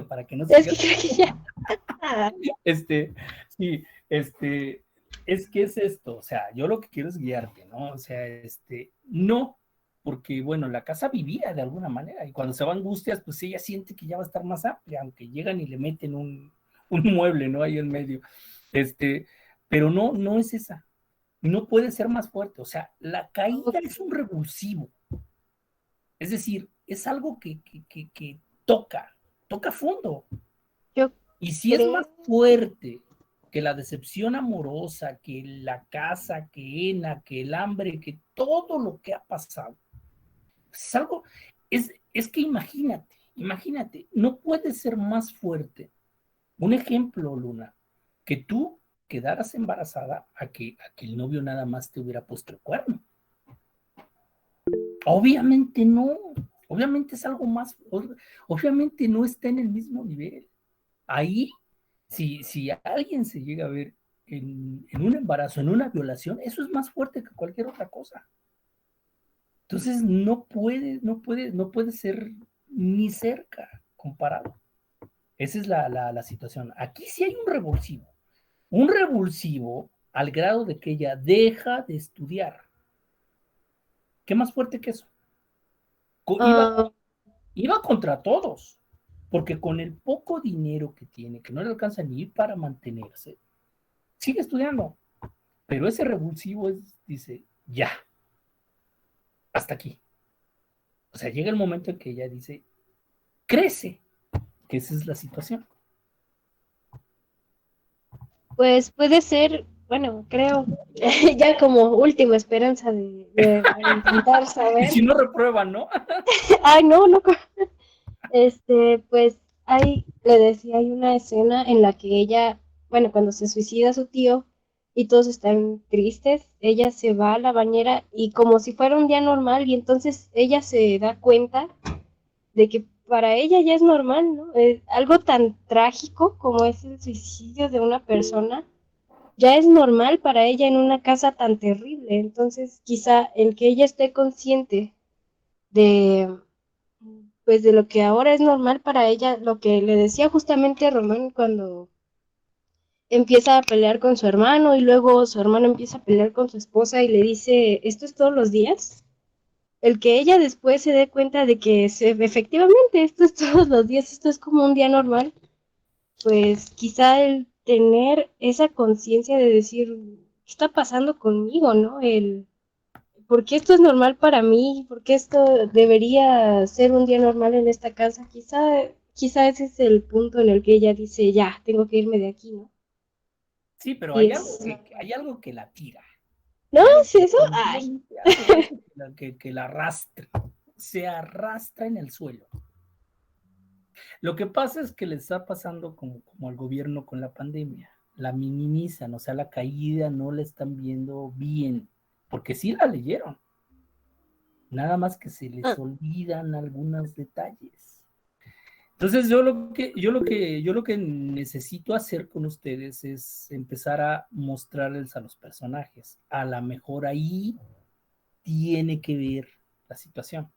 Para que no te Es que sigas... creo que ya... Sí, es que es esto, o sea, yo lo que quiero es guiarte, ¿no? O sea, no, porque bueno, la casa vivía de alguna manera, y cuando se va Angustias, pues ella siente que ya va a estar más amplia, aunque llegan y le meten un mueble, ¿no? Ahí en medio. Pero no es esa, no puede ser más fuerte, o sea, la caída es un revulsivo, es decir, es algo que toca fondo. Yo Y si es más fuerte que la decepción amorosa, que la casa, que Ena, que el hambre, que todo lo que ha pasado, es algo, es que imagínate, no puede ser más fuerte. Un ejemplo, Luna, que tú quedaras embarazada a que el novio nada más te hubiera puesto el cuerno. Obviamente no, obviamente es algo más, obviamente no está en el mismo nivel. Ahí, si alguien se llega a ver en un embarazo, en una violación, eso es más fuerte que cualquier otra cosa. Entonces no puede ser ni cerca comparado. Esa es la situación. Aquí sí hay un revulsivo al grado de que ella deja de estudiar. ¿Qué más fuerte que eso? Iba contra todos, porque con el poco dinero que tiene, que no le alcanza ni para mantenerse, sigue estudiando, pero ese revulsivo dice, ya, hasta aquí. O sea, llega el momento en que ella dice, crece, que esa es la situación. Pues puede ser, bueno, creo, ya como última esperanza de intentar Y saber. si no reprueban, ¿no? Ay, no, pues le decía, hay una escena en la que ella, bueno, cuando se suicida su tío y todos están tristes, ella se va a la bañera y como si fuera un día normal, y entonces ella se da cuenta de que para ella ya es normal, ¿no? Algo tan trágico como es el suicidio de una persona, ya es normal para ella en una casa tan terrible. Entonces, quizá el que ella esté consciente de, pues, de lo que ahora es normal para ella, lo que le decía justamente Román cuando empieza a pelear con su hermano y luego su hermano empieza a pelear con su esposa y le dice, ¿esto es todos los días? El que ella después se dé cuenta de que efectivamente esto es todos los días, esto es como un día normal, pues quizá el tener esa conciencia de decir, ¿qué está pasando conmigo, no? ¿Por qué esto es normal para mí? ¿Por qué esto debería ser un día normal en esta casa? Quizá ese es el punto en el que ella dice, ya, tengo que irme de aquí, ¿no? Sí, pero hay algo que la tira. ¿No? ¿Sí eso? Ay. Que la arrastra, se arrastra en el suelo. Lo que pasa es que le está pasando como al gobierno con la pandemia. La minimizan, o sea, la caída no la están viendo bien, porque sí la leyeron. Nada más que se les olvidan algunos detalles. Entonces, yo lo que necesito hacer con ustedes es empezar a mostrarles a los personajes. A lo mejor ahí tiene que ver la situación.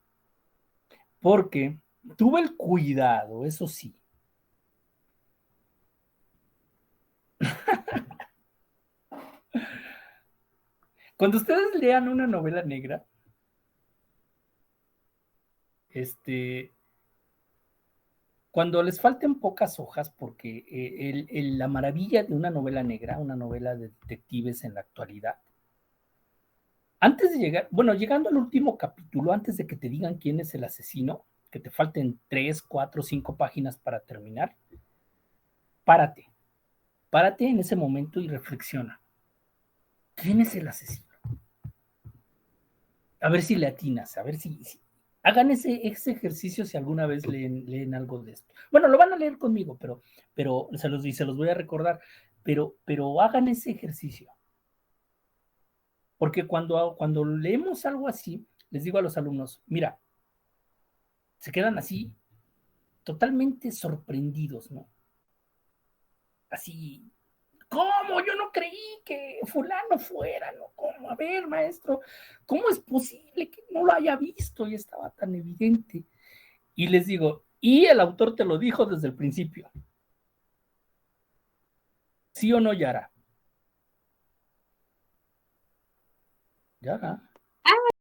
Porque tuve el cuidado, eso sí. Cuando ustedes lean una novela negra, cuando les falten pocas hojas, porque la maravilla de una novela negra, una novela de detectives en la actualidad, antes de llegar, bueno, llegando al último capítulo, antes de que te digan quién es el asesino, que te falten 3, 4, 5 páginas para terminar, párate en ese momento y reflexiona. ¿Quién es el asesino? A ver si le atinas, a ver si hagan ese ejercicio si alguna vez leen algo de esto. Bueno, lo van a leer conmigo, pero se los voy a recordar, pero hagan ese ejercicio. Porque cuando leemos algo así, les digo a los alumnos, mira, se quedan así, totalmente sorprendidos, ¿no? Así, ¿cómo? Yo no creí que fulano fuera, ¿no? ¿Cómo? A ver, maestro, ¿cómo es posible que no lo haya visto y estaba tan evidente? Y les digo, y el autor te lo dijo desde el principio. ¿Sí o no, Yara? Yara.